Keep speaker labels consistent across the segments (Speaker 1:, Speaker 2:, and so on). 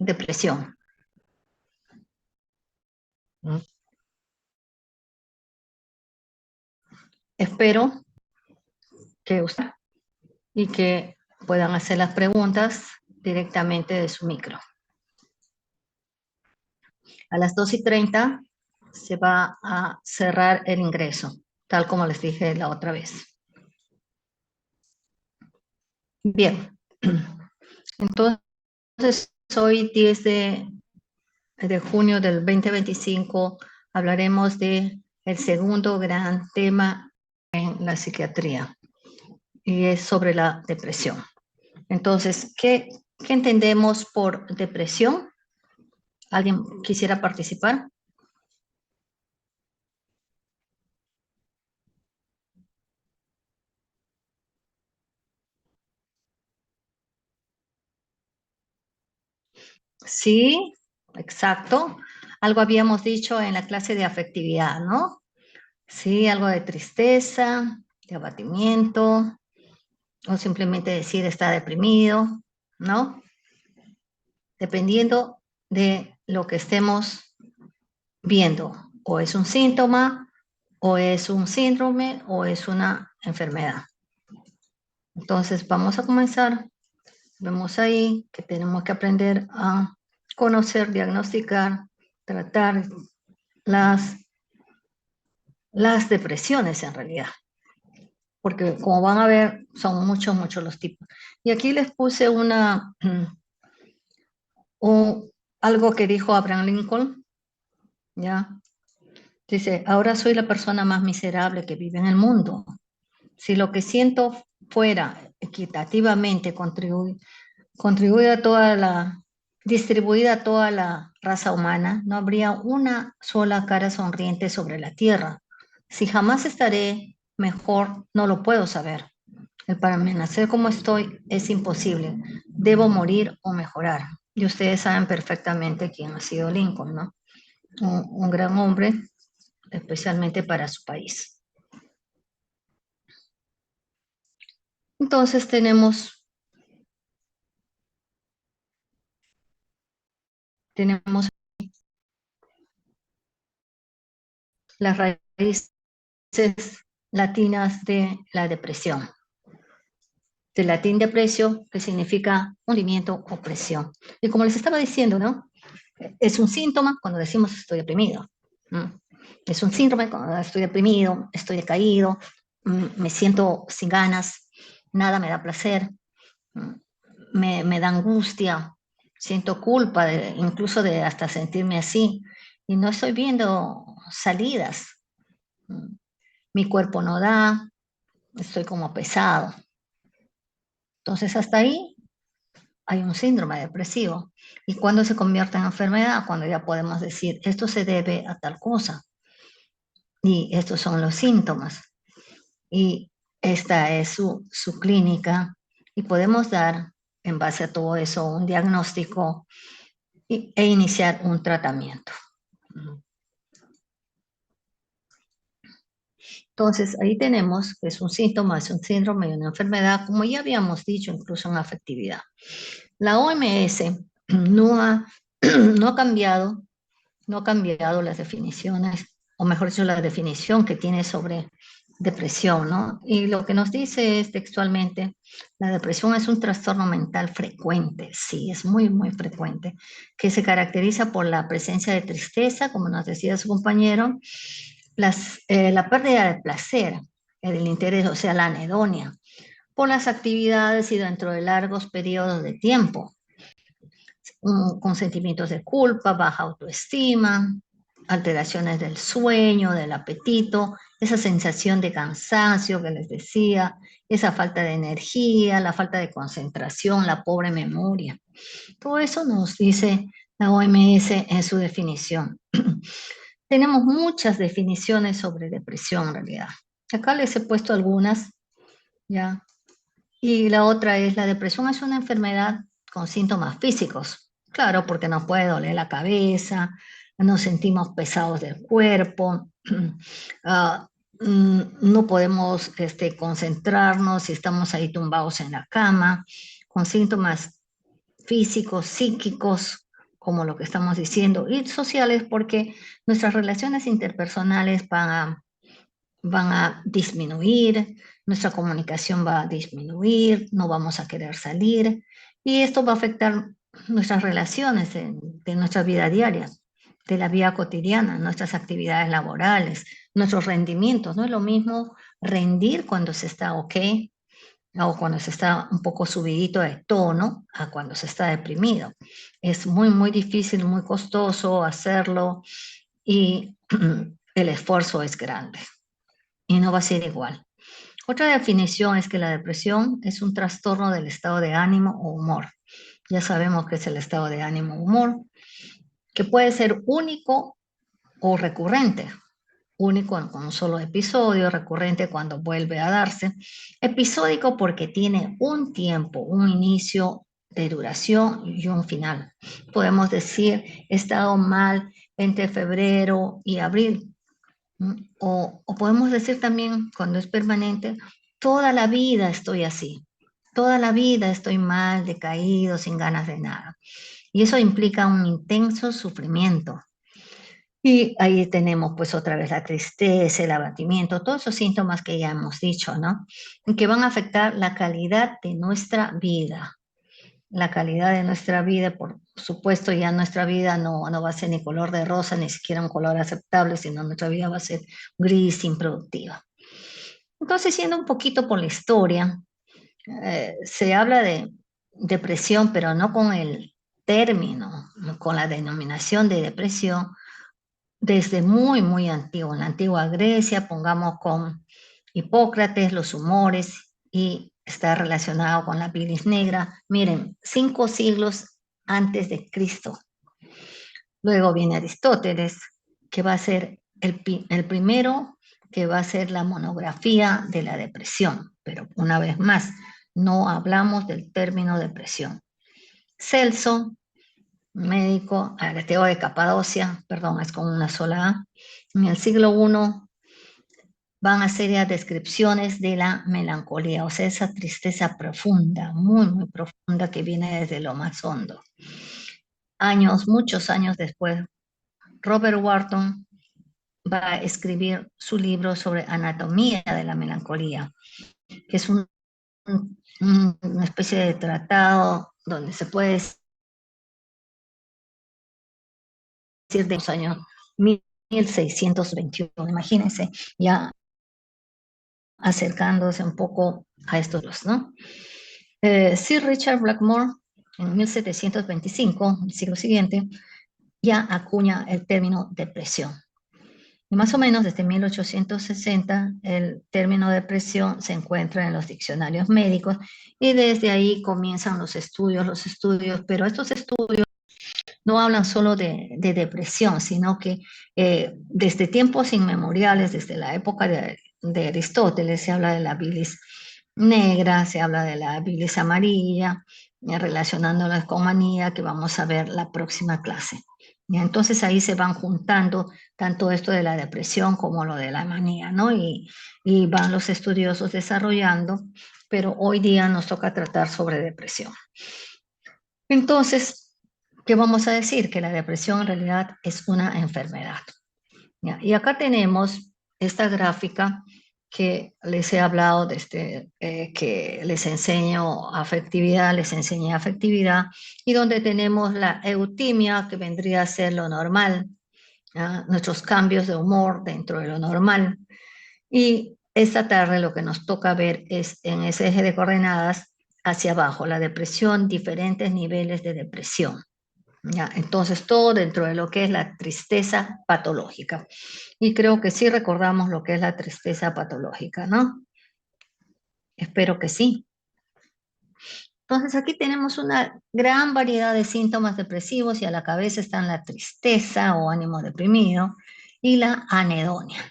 Speaker 1: depresión. Espero que usted y que puedan hacer las preguntas directamente de su micro. A las 2:30 se va a cerrar el ingreso, tal como les dije la otra vez. Bien, entonces hoy 10 de junio del 2025 hablaremos de el segundo gran tema en la psiquiatría y es sobre la depresión. Entonces, ¿qué entendemos por depresión? ¿Alguien quisiera participar? Sí, exacto. Algo habíamos dicho en la clase de afectividad, ¿no? Sí, algo de tristeza, de abatimiento, o simplemente decir está deprimido, ¿no? Dependiendo de lo que estemos viendo, o es un síntoma, o es un síndrome, o es una enfermedad. Entonces, vamos a comenzar. Vemos ahí que tenemos que aprender a conocer, diagnosticar, tratar las depresiones en realidad. Porque como van a ver, son muchos los tipos. Y aquí les puse algo que dijo Abraham Lincoln, ¿ya? Dice, ahora soy la persona más miserable que vive en el mundo. Si lo que siento fuera equitativamente distribuida a toda la raza humana, no habría una sola cara sonriente sobre la tierra. Si jamás estaré mejor, no lo puedo saber. El permanecer como estoy es imposible. Debo morir o mejorar. Y ustedes saben perfectamente quién ha sido Lincoln, ¿no? Un gran hombre, especialmente para su país. Entonces tenemos las raíces latinas de la depresión. Del latín depresio, que significa hundimiento o presión. Y como les estaba diciendo, ¿no? Es un síntoma cuando decimos estoy deprimido. Es un síndrome cuando estoy deprimido, estoy decaído, me siento sin ganas, nada me da placer, me da angustia, siento culpa, incluso de hasta sentirme así, y no estoy viendo salidas. Mi cuerpo no da, estoy como pesado. Entonces hasta ahí hay un síndrome depresivo. ¿Y cuando se convierte en enfermedad? Cuando ya podemos decir, esto se debe a tal cosa. Y estos son los síntomas. Y esta es su clínica. Y podemos dar, en base a todo eso, un diagnóstico e iniciar un tratamiento. Entonces, ahí tenemos que es un síntoma, es un síndrome y una enfermedad, como ya habíamos dicho, incluso en afectividad. La OMS no ha cambiado las definiciones, o mejor dicho, la definición que tiene sobre depresión, ¿no? Y lo que nos dice es textualmente, la depresión es un trastorno mental frecuente, sí, es muy frecuente, que se caracteriza por la presencia de tristeza, como nos decía su compañero, la pérdida de placer, el interés, o sea, la anedonia, por las actividades y dentro de largos periodos de tiempo, con sentimientos de culpa, baja autoestima, alteraciones del sueño, del apetito, esa sensación de cansancio que les decía, esa falta de energía, la falta de concentración, la pobre memoria. Todo eso nos dice la OMS en su definición. Tenemos muchas definiciones sobre depresión en realidad. Acá les he puesto algunas, ¿ya? Y la otra es, la depresión es una enfermedad con síntomas físicos. Claro, porque nos puede doler la cabeza, nos sentimos pesados del cuerpo, no podemos concentrarnos si estamos ahí tumbados en la cama, con síntomas físicos, psíquicos, como lo que estamos diciendo, y sociales porque nuestras relaciones interpersonales van a disminuir, nuestra comunicación va a disminuir, no vamos a querer salir, y esto va a afectar nuestras relaciones de nuestra vida diaria, de la vida cotidiana, nuestras actividades laborales, nuestros rendimientos. No es lo mismo rendir cuando se está ok o cuando se está un poco subidito de tono a cuando se está deprimido. Es muy, muy difícil, muy costoso hacerlo y el esfuerzo es grande y no va a ser igual. Otra definición es que la depresión es un trastorno del estado de ánimo o humor. Ya sabemos que es el estado de ánimo o humor, que puede ser único o recurrente. Único con un solo episodio, recurrente cuando vuelve a darse. Episódico porque tiene un tiempo, un inicio de duración y un final. Podemos decir, he estado mal entre febrero y abril. O podemos decir también, cuando es permanente, toda la vida estoy así, toda la vida estoy mal, decaído, sin ganas de nada. Y eso implica un intenso sufrimiento. Y ahí tenemos pues otra vez la tristeza, el abatimiento, todos esos síntomas que ya hemos dicho, ¿no? Y que van a afectar la calidad de nuestra vida. La calidad de nuestra vida, por supuesto, ya nuestra vida no va a ser ni color de rosa, ni siquiera un color aceptable, sino nuestra vida va a ser gris, improductiva. Entonces, siendo un poquito por la historia, se habla de depresión, pero no con el término, no con la denominación de depresión, desde muy, muy antiguo. En la antigua Grecia, pongamos con Hipócrates, los humores, y está relacionado con la bilis negra. Miren, 5 siglos antes de Cristo. Luego viene Aristóteles, que va a ser el primero que va a ser la monografía de la depresión. Pero una vez más, no hablamos del término depresión. Celso, médico, areteo de Capadocia, perdón, es con una sola A. En el siglo I van a ser ya descripciones de la melancolía, o sea, esa tristeza profunda, muy, muy profunda que viene desde lo más hondo. Años, muchos años después, Robert Wharton va a escribir su libro sobre anatomía de la melancolía, que es una especie de tratado donde se puede decir de los años 1621, imagínense, ya acercándose un poco a estos, ¿no? Sir Richard Blackmore, en 1725, el siglo siguiente, ya acuña el término depresión. Y más o menos desde 1860 el término depresión se encuentra en los diccionarios médicos y desde ahí comienzan los estudios, pero estos estudios no hablan solo de depresión, sino que desde tiempos inmemoriales, desde la época de Aristóteles, se habla de la bilis negra, se habla de la bilis amarilla, relacionándolas con manía, que vamos a ver la próxima clase. Y entonces ahí se van juntando tanto esto de la depresión como lo de la manía, ¿no? Y van los estudiosos desarrollando, pero hoy día nos toca tratar sobre depresión. Entonces, ¿qué vamos a decir? Que la depresión en realidad es una enfermedad. ¿Ya? Y acá tenemos esta gráfica que les he hablado desde que les enseño afectividad, les enseñé afectividad, y donde tenemos la eutimia, que vendría a ser lo normal, ¿ya? Nuestros cambios de humor dentro de lo normal. Y esta tarde lo que nos toca ver es en ese eje de coordenadas hacia abajo, la depresión, diferentes niveles de depresión. ¿Ya? Entonces, todo dentro de lo que es la tristeza patológica. Y creo que sí recordamos lo que es la tristeza patológica, ¿no? Espero que sí. Entonces, aquí tenemos una gran variedad de síntomas depresivos y a la cabeza están la tristeza o ánimo deprimido y la anedonia,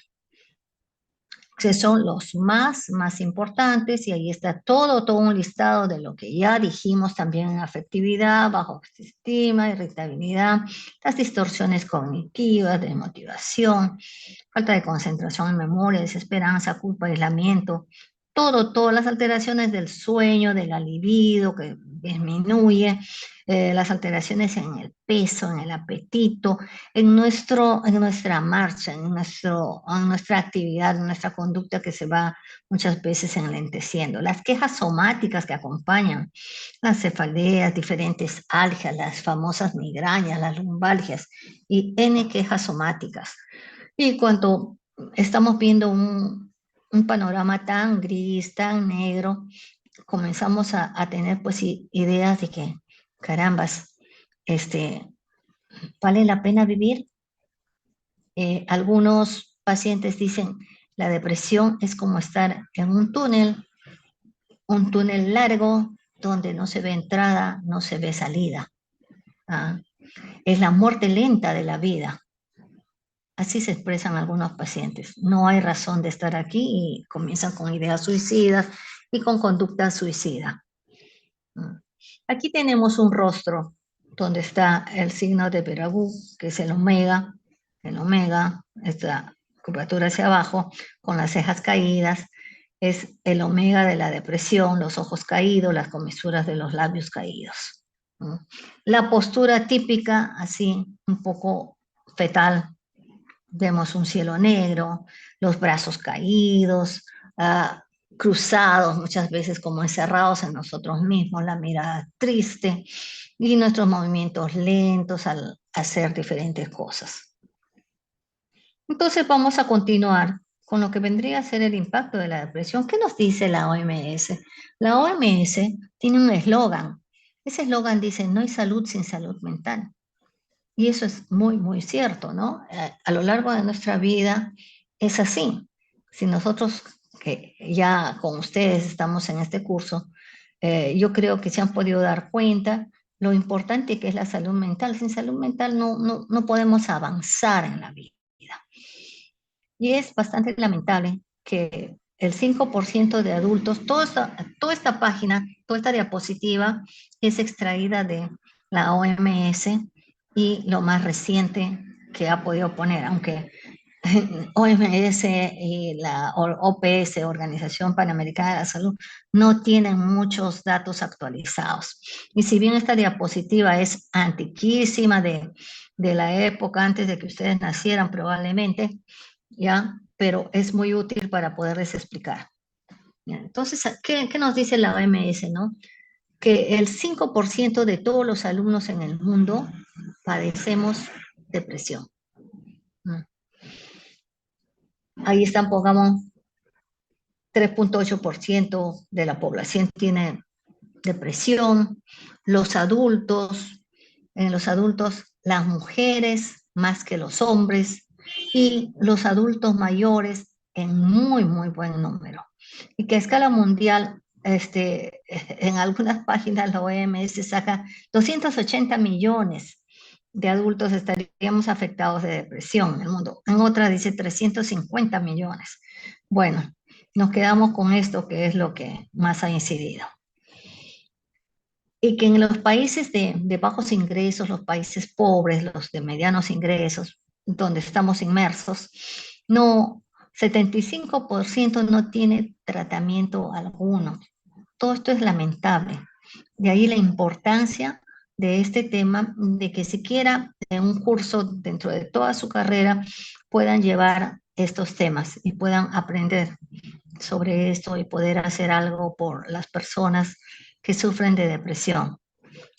Speaker 1: que son los más importantes, y ahí está todo un listado de lo que ya dijimos también en afectividad, bajo autoestima, irritabilidad, las distorsiones cognitivas, de motivación, falta de concentración en memoria, desesperanza, culpa, aislamiento, todas las alteraciones del sueño, de la libido, que disminuye, las alteraciones en el peso, en el apetito, en nuestra marcha, en nuestra actividad, en nuestra conducta que se va muchas veces enlenteciendo. Las quejas somáticas que acompañan, las cefaleas, diferentes algias, las famosas migrañas, las lumbalgias y N quejas somáticas. Y cuando estamos viendo un panorama tan gris, tan negro, comenzamos a tener pues ideas de que, carambas, este, ¿vale la pena vivir? Algunos pacientes dicen, la depresión es como estar en un túnel largo donde no se ve entrada, no se ve salida. ¿Ah? Es la muerte lenta de la vida. Así se expresan algunos pacientes. No hay razón de estar aquí y comienzan con ideas suicidas y con conducta suicida. Aquí tenemos un rostro donde está el signo de Peragú, que es el omega. El omega, esta curvatura hacia abajo, con las cejas caídas, es el omega de la depresión, los ojos caídos, las comisuras de los labios caídos. La postura típica, así, un poco fetal, vemos un cielo negro, los brazos caídos, cruzados, muchas veces como encerrados en nosotros mismos, la mirada triste y nuestros movimientos lentos al hacer diferentes cosas. Entonces vamos a continuar con lo que vendría a ser el impacto de la depresión. ¿Qué nos dice la OMS? La OMS tiene un eslogan. Ese eslogan dice, no hay salud sin salud mental. Y eso es muy, muy cierto, ¿no? A lo largo de nuestra vida es así. Si nosotros, que ya con ustedes estamos en este curso, yo creo que se han podido dar cuenta lo importante que es la salud mental. Sin salud mental no podemos avanzar en la vida. Y es bastante lamentable que el 5% de adultos, toda esta página, toda esta diapositiva es extraída de la OMS y lo más reciente que ha podido poner, aunque OMS y la OPS, Organización Panamericana de la Salud, no tienen muchos datos actualizados. Y si bien esta diapositiva es antiquísima de la época antes de que ustedes nacieran probablemente, ¿ya? Pero es muy útil para poderles explicar. ¿Ya? Entonces, ¿qué nos dice la OMS, no? Que el 5% de todos los alumnos en el mundo padecemos depresión. ¿No? Ahí están, pongamos, 3,8% de la población tiene depresión. Los adultos, en los adultos, las mujeres más que los hombres y los adultos mayores en muy, muy buen número. Y que a escala mundial, en algunas páginas la OMS saca 280 millones de adultos estaríamos afectados de depresión en el mundo. En otra dice 350 millones. Bueno, nos quedamos con esto que es lo que más ha incidido. Y que en los países de bajos ingresos, los países pobres, los de medianos ingresos, donde estamos inmersos, no, 75% no tiene tratamiento alguno. Todo esto es lamentable. De ahí la importancia de este tema, de que siquiera en un curso dentro de toda su carrera puedan llevar estos temas y puedan aprender sobre esto y poder hacer algo por las personas que sufren de depresión.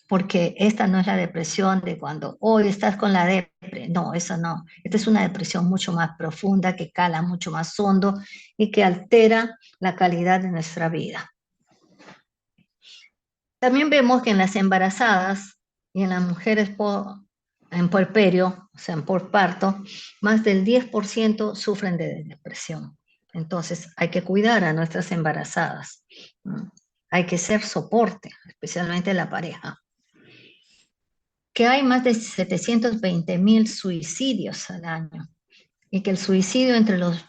Speaker 1: Porque esta no es la depresión de cuando hoy estás con la depresión. No, eso no. Esta es una depresión mucho más profunda, que cala mucho más hondo y que altera la calidad de nuestra vida. También vemos que en las embarazadas y en las mujeres en puerperio, o sea, en posparto, más del 10% sufren de depresión. Entonces, hay que cuidar a nuestras embarazadas. ¿No? Hay que ser soporte, especialmente la pareja. Que hay más de 720,000 suicidios al año y que el suicidio entre los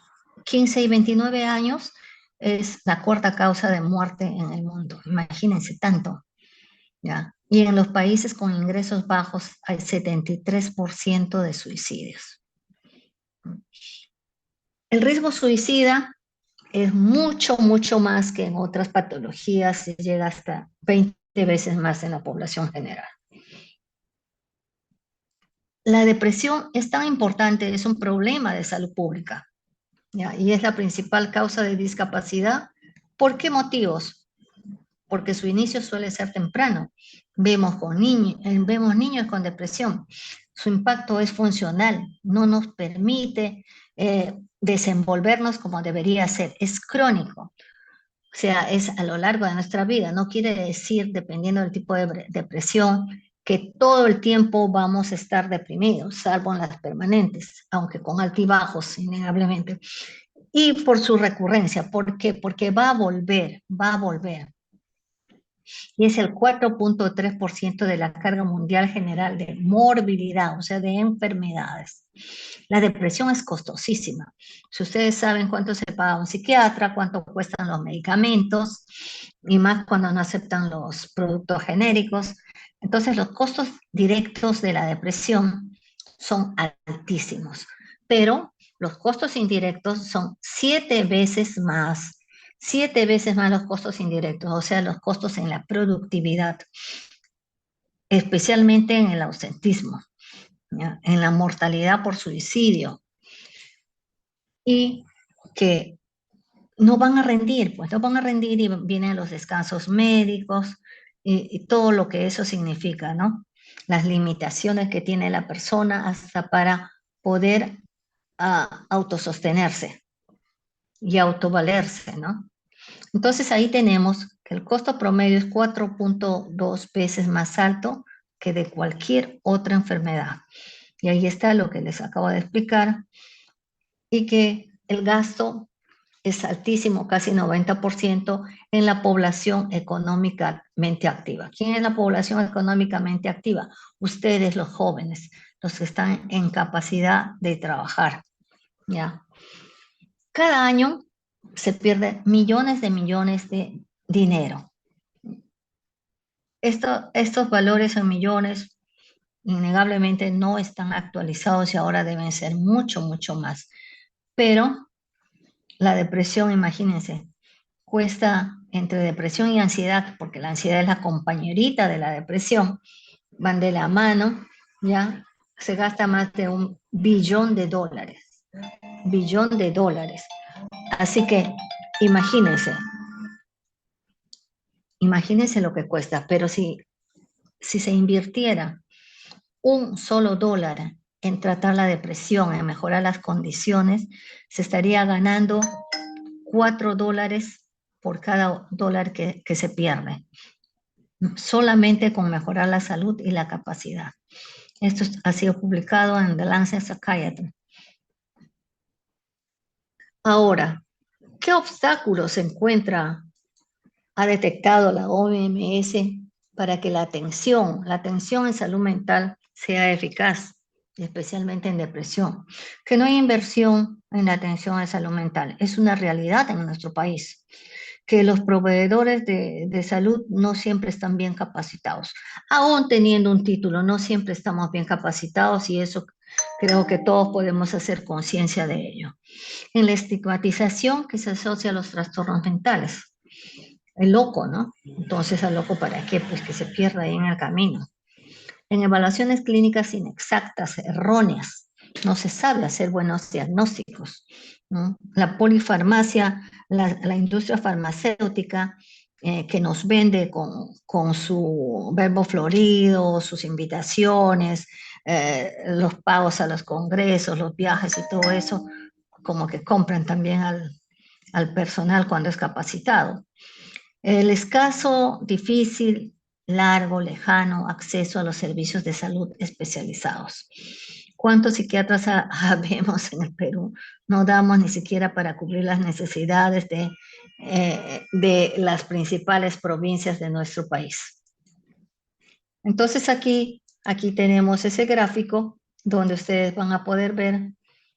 Speaker 1: 15 y 29 años es la cuarta causa de muerte en el mundo. Imagínense tanto. ¿Ya? Y en los países con ingresos bajos hay 73% de suicidios. El riesgo suicida es mucho, mucho más que en otras patologías, y llega hasta 20 veces más en la población general. La depresión es tan importante, es un problema de salud pública, ¿ya? Y es la principal causa de discapacidad. ¿Por qué motivos? Porque su inicio suele ser temprano. Vemos niños con depresión. Su impacto es funcional, no nos permite desenvolvernos como debería ser. Es crónico, o sea, es a lo largo de nuestra vida. No quiere decir, dependiendo del tipo de depresión, que todo el tiempo vamos a estar deprimidos, salvo en las permanentes, aunque con altibajos, innegablemente. Y por su recurrencia, ¿por qué? Porque va a volver, va a volver. Y es el 4.3% de la carga mundial general de morbilidad, o sea, de enfermedades. La depresión es costosísima. Si ustedes saben cuánto se paga un psiquiatra, cuánto cuestan los medicamentos, y más cuando no aceptan los productos genéricos. Entonces, los costos directos de la depresión son altísimos, pero los costos indirectos son 7 veces más los costos indirectos, o sea, los costos en la productividad, especialmente en el ausentismo, ¿ya? En la mortalidad por suicidio, y que no van a rendir, pues no van a rendir, y vienen los descansos médicos y todo lo que eso significa, ¿no? Las limitaciones que tiene la persona hasta para poder autosostenerse y autovalerse, ¿no? Entonces ahí tenemos que el costo promedio es 4.2 veces más alto que de cualquier otra enfermedad. Y ahí está lo que les acabo de explicar, y que el gasto es altísimo, casi 90% en la población económicamente activa. ¿Quién es la población económicamente activa? Ustedes, los jóvenes, los que están en capacidad de trabajar, ¿ya? Cada año se pierden millones de dinero. Estos valores en millones innegablemente no están actualizados y ahora deben ser mucho, mucho más. Pero la depresión, imagínense, cuesta entre depresión y ansiedad, porque la ansiedad es la compañerita de la depresión, van de la mano, ya se gasta más de $1 billón. Billón de dólares. Así que imagínense, imagínense lo que cuesta, pero si se invirtiera un solo dólar en tratar la depresión, en mejorar las condiciones, se estaría ganando $4 por cada dólar que se pierde, solamente con mejorar la salud y la capacidad. Esto ha sido publicado en The Lancet Psychiatry. Ahora, ¿qué obstáculos ha detectado la OMS para que la atención en salud mental sea eficaz, especialmente en depresión? Que no hay inversión en la atención en salud mental. Es una realidad en nuestro país, que los proveedores de salud no siempre están bien capacitados. Aún teniendo un título, no siempre estamos bien capacitados, y eso creo que todos podemos hacer conciencia de ello. En la estigmatización que se asocia a los trastornos mentales. El loco, ¿no? Entonces, ¿al loco para qué? Pues que se pierda ahí en el camino. En evaluaciones clínicas inexactas, erróneas, no se sabe hacer buenos diagnósticos, ¿no? La polifarmacia, la industria farmacéutica, que nos vende con su verbo florido, sus invitaciones, los pagos a los congresos, los viajes y todo eso, como que compran también al personal cuando es capacitado. El escaso, difícil, largo, lejano acceso a los servicios de salud especializados. ¿Cuántos psiquiatras habemos en el Perú? No damos ni siquiera para cubrir las necesidades de las principales provincias de nuestro país. Entonces aquí tenemos ese gráfico donde ustedes van a poder ver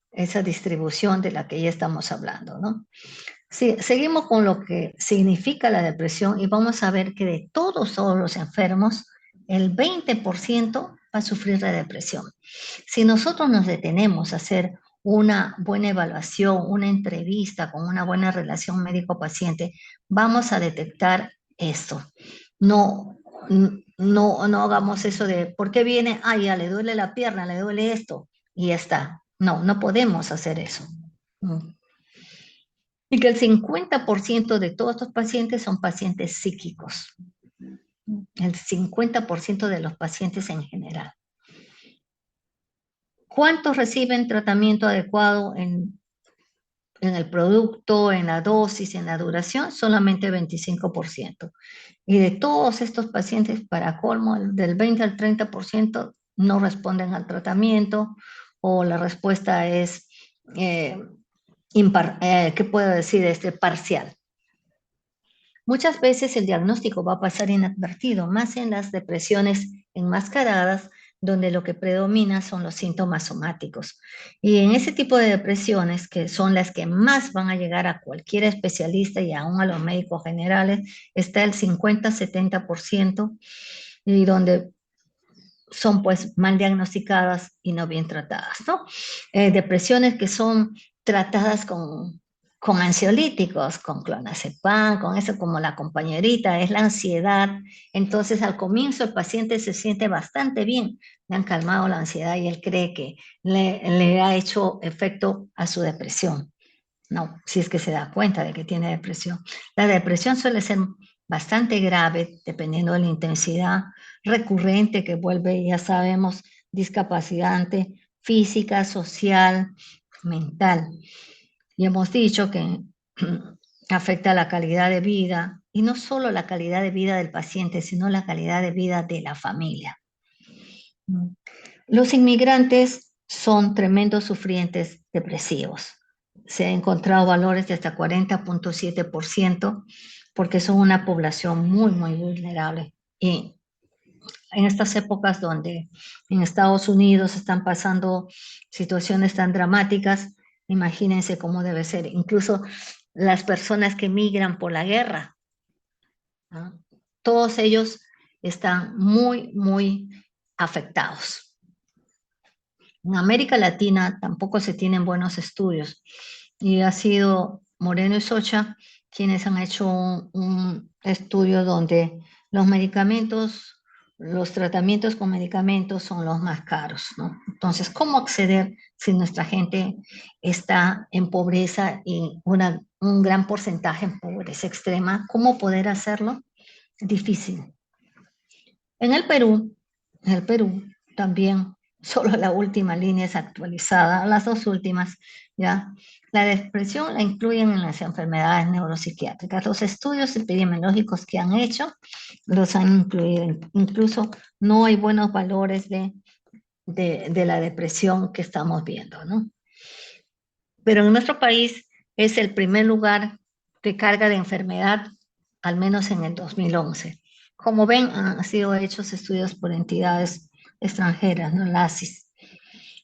Speaker 1: esa distribución de la que ya estamos hablando, ¿no? Sí, seguimos con lo que significa la depresión, y vamos a ver que de todos los enfermos, el 20% va a sufrir de depresión. Si nosotros nos detenemos a hacer una buena evaluación, una entrevista con una buena relación médico-paciente, vamos a detectar esto. No, no hagamos eso de, ¿por qué viene? Ah, ya le duele la pierna, le duele esto, y ya está. No, no podemos hacer eso. Y que el 50% de todos estos pacientes son pacientes psíquicos. El 50% de los pacientes en general. ¿Cuántos reciben tratamiento adecuado en el producto, en la dosis, en la duración? Solamente 25%. Y de todos estos pacientes, para colmo, del 20 al 30% no responden al tratamiento o la respuesta es, ¿qué puedo decir? Parcial. Muchas veces el diagnóstico va a pasar inadvertido, más en las depresiones enmascaradas, donde lo que predomina son los síntomas somáticos. Y en ese tipo de depresiones, que son las que más van a llegar a cualquier especialista y aún a los médicos generales, está el 50-70%, y donde son pues mal diagnosticadas y no bien tratadas, ¿no? Depresiones que son tratadas con ansiolíticos, con clonazepam, con eso como la compañerita, es la ansiedad. Entonces al comienzo el paciente se siente bastante bien, le han calmado la ansiedad y él cree que le ha hecho efecto a su depresión. No, si es que se da cuenta de que tiene depresión. La depresión suele ser bastante grave, dependiendo de la intensidad, recurrente, que vuelve, ya sabemos, discapacitante física, social, mental. Y hemos dicho que afecta la calidad de vida, y no solo la calidad de vida del paciente, sino la calidad de vida de la familia. Los inmigrantes son tremendos sufrientes depresivos. Se han encontrado valores de hasta 40.7% porque son una población muy, muy vulnerable. Y en estas épocas donde en Estados Unidos están pasando situaciones tan dramáticas, imagínense cómo debe ser. Incluso las personas que migran por la guerra, ¿no? Todos ellos están muy, muy afectados. En América Latina tampoco se tienen buenos estudios y ha sido Moreno y Socha quienes han hecho un estudio donde los medicamentos, los tratamientos con medicamentos son los más caros, ¿no? Entonces, ¿cómo acceder si nuestra gente está en pobreza y un gran porcentaje en pobreza extrema? ¿Cómo poder hacerlo? Difícil. En el Perú también solo la última línea es actualizada, las dos últimas, ¿ya? La depresión la incluyen en las enfermedades neuropsiquiátricas. Los estudios epidemiológicos que han hecho los han incluido. Incluso no hay buenos valores de la depresión que estamos viendo, ¿no? Pero en nuestro país es el primer lugar de carga de enfermedad, al menos en el 2011. Como ven, han sido hechos estudios por entidades extranjeras, ¿no? La ASIS.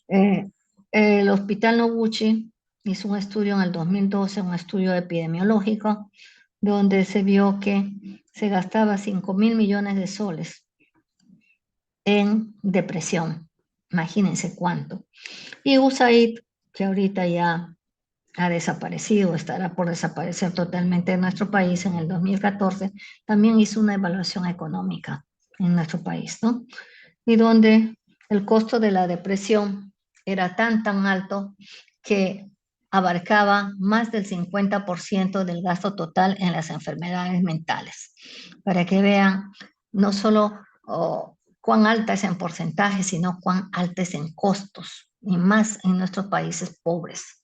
Speaker 1: Eh, el Hospital Noguchi hizo un estudio en el 2012, un estudio epidemiológico, donde se vio que se gastaba 5.000 millones de soles en depresión. Imagínense cuánto. Y USAID, que ahorita ya ha desaparecido, estará por desaparecer totalmente en nuestro país en el 2014, también hizo una evaluación económica en nuestro país, ¿no? Y donde el costo de la depresión era tan alto que abarcaba más del 50% del gasto total en las enfermedades mentales. Para que vean no solo cuán alta es en porcentaje, sino cuán alta es en costos, y más en nuestros países pobres,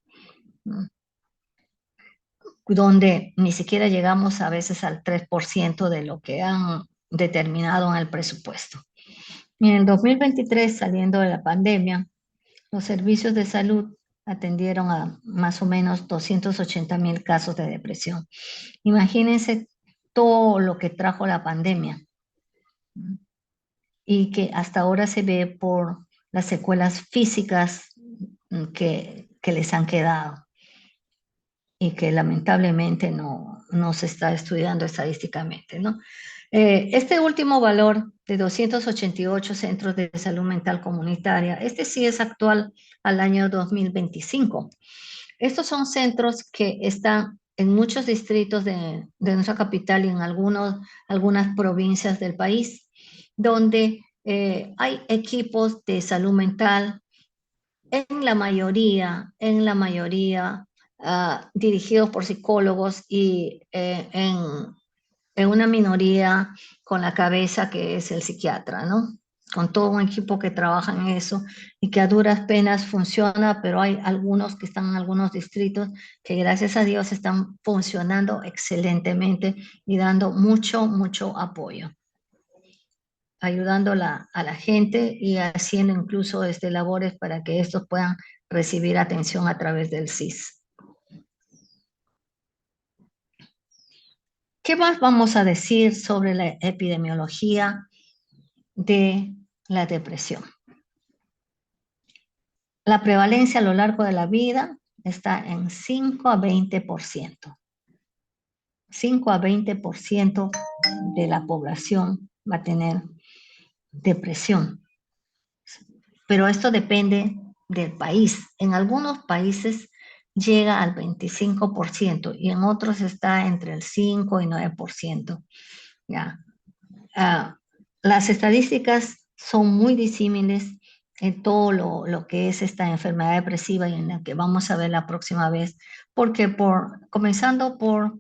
Speaker 1: donde ni siquiera llegamos a veces al 3% de lo que han determinado en el presupuesto. Y en el 2023, saliendo de la pandemia, los servicios de salud atendieron a más o menos 280,000 casos de depresión. Imagínense todo lo que trajo la pandemia y que hasta ahora se ve por las secuelas físicas que les han quedado y que lamentablemente no se está estudiando estadísticamente, ¿no? Este último valor de 288 centros de salud mental comunitaria, este sí es actual al año 2025. Estos son centros que están en muchos distritos de nuestra capital y en algunas provincias del país, donde hay equipos de salud mental, en la mayoría, dirigidos por psicólogos y en una minoría con la cabeza que es el psiquiatra, ¿no? Con todo un equipo que trabaja en eso y que a duras penas funciona, pero hay algunos que están en algunos distritos que gracias a Dios están funcionando excelentemente y dando mucho, mucho apoyo, ayudando a la gente y haciendo incluso labores para que estos puedan recibir atención a través del SIS. ¿Qué más vamos a decir sobre la epidemiología de la depresión? La prevalencia a lo largo de la vida está en 5 a 20%. 5 a 20% de la población va a tener depresión. Pero esto depende del país. En algunos países llega al 25% y en otros está entre el 5 y 9%. ¿Ya? Ah, las estadísticas son muy disímiles en todo lo que es esta enfermedad depresiva y en la que vamos a ver la próxima vez, porque comenzando por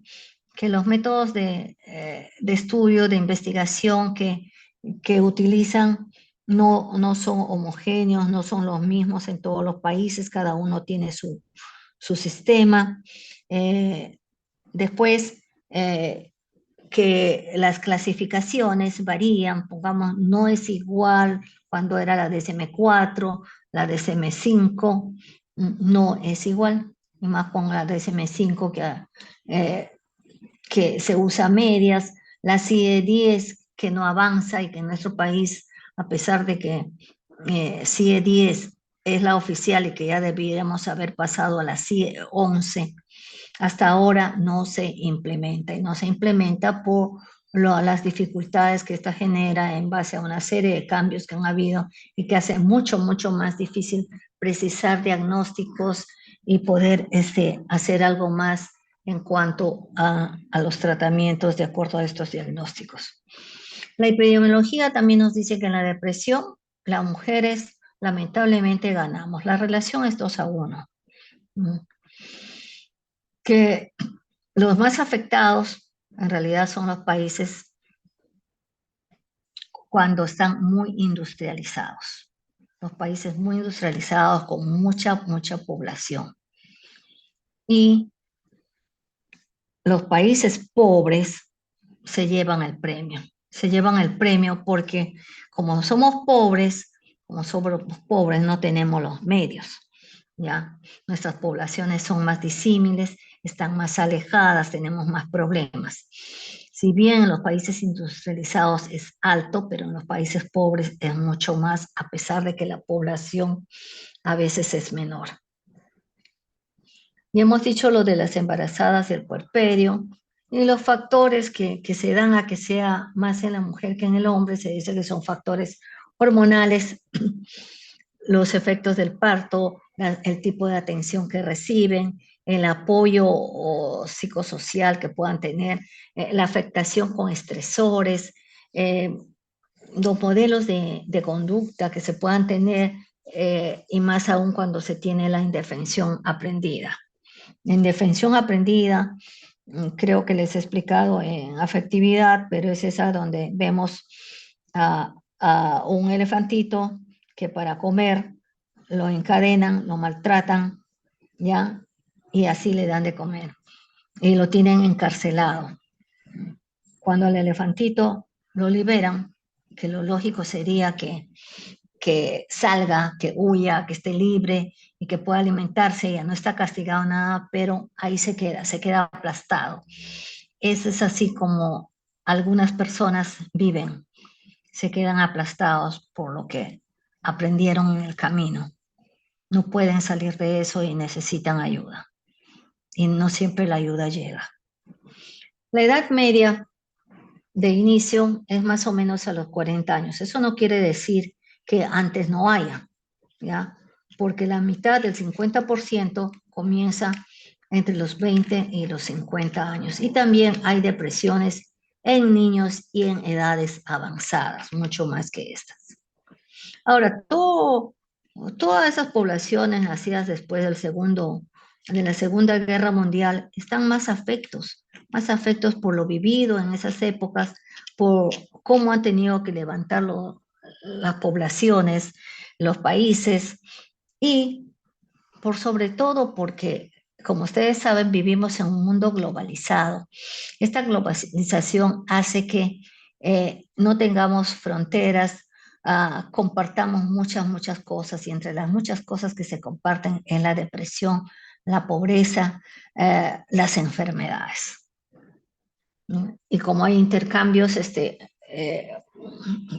Speaker 1: que los métodos de estudio, de investigación que utilizan no son homogéneos, no son los mismos en todos los países, cada uno tiene su sistema. Después, que las clasificaciones varían, pongamos, no es igual cuando era la DSM-4, la DSM-5, no es igual, y más con la DSM-5 eh, que se usa a medias, la CIE-10 que no avanza y que en nuestro país, a pesar de que CIE-10 es la oficial y que ya deberíamos haber pasado a la CIE-11, hasta ahora no se implementa y no se implementa por las dificultades que esta genera en base a una serie de cambios que han habido y que hace mucho, mucho más difícil precisar diagnósticos y poder hacer algo más en cuanto a los tratamientos de acuerdo a estos diagnósticos. La epidemiología también nos dice que en la depresión las mujeres lamentablemente ganamos. La relación es 2-1. Que los más afectados en realidad son los países cuando están muy industrializados. Los países muy industrializados con mucha, mucha población. Y los países pobres se llevan el premio. Se llevan el premio porque como somos pobres no tenemos los medios. ¿Ya? Nuestras poblaciones son más disímiles, están más alejadas, tenemos más problemas. Si bien en los países industrializados es alto, pero en los países pobres es mucho más, a pesar de que la población a veces es menor. Y hemos dicho lo de las embarazadas y el puerperio, y los factores que se dan a que sea más en la mujer que en el hombre, se dice que son factores hormonales, los efectos del parto, el tipo de atención que reciben, el apoyo psicosocial que puedan tener, la afectación con estresores, los modelos de conducta que se puedan tener y más aún cuando se tiene la indefensión aprendida. Indefensión aprendida, creo que les he explicado en afectividad, pero es esa donde vemos a un elefantito que para comer lo encadenan, lo maltratan, ¿ya? Y así le dan de comer. Y lo tienen encarcelado. Cuando al elefantito lo liberan, que lo lógico sería que salga, que huya, que esté libre y que pueda alimentarse, ya no está castigado nada, pero ahí se queda aplastado. Eso es así como algunas personas viven, se quedan aplastados por lo que aprendieron en el camino. No pueden salir de eso y necesitan ayuda. Y no siempre la ayuda llega. La Edad Media de inicio es más o menos a los 40 años. Eso no quiere decir que antes no haya, ¿ya? Porque la mitad del 50% comienza entre los 20 y los 50 años. Y también hay depresiones en niños y en edades avanzadas, mucho más que estas. Ahora, todas esas poblaciones nacidas después de la Segunda Guerra Mundial están más afectos por lo vivido en esas épocas, por cómo han tenido que levantar las poblaciones, los países y por sobre todo porque, como ustedes saben, vivimos en un mundo globalizado. Esta globalización hace que no tengamos fronteras, compartamos muchas cosas y entre las muchas cosas que se comparten es la depresión, la pobreza, las enfermedades, ¿no? Y como hay intercambios,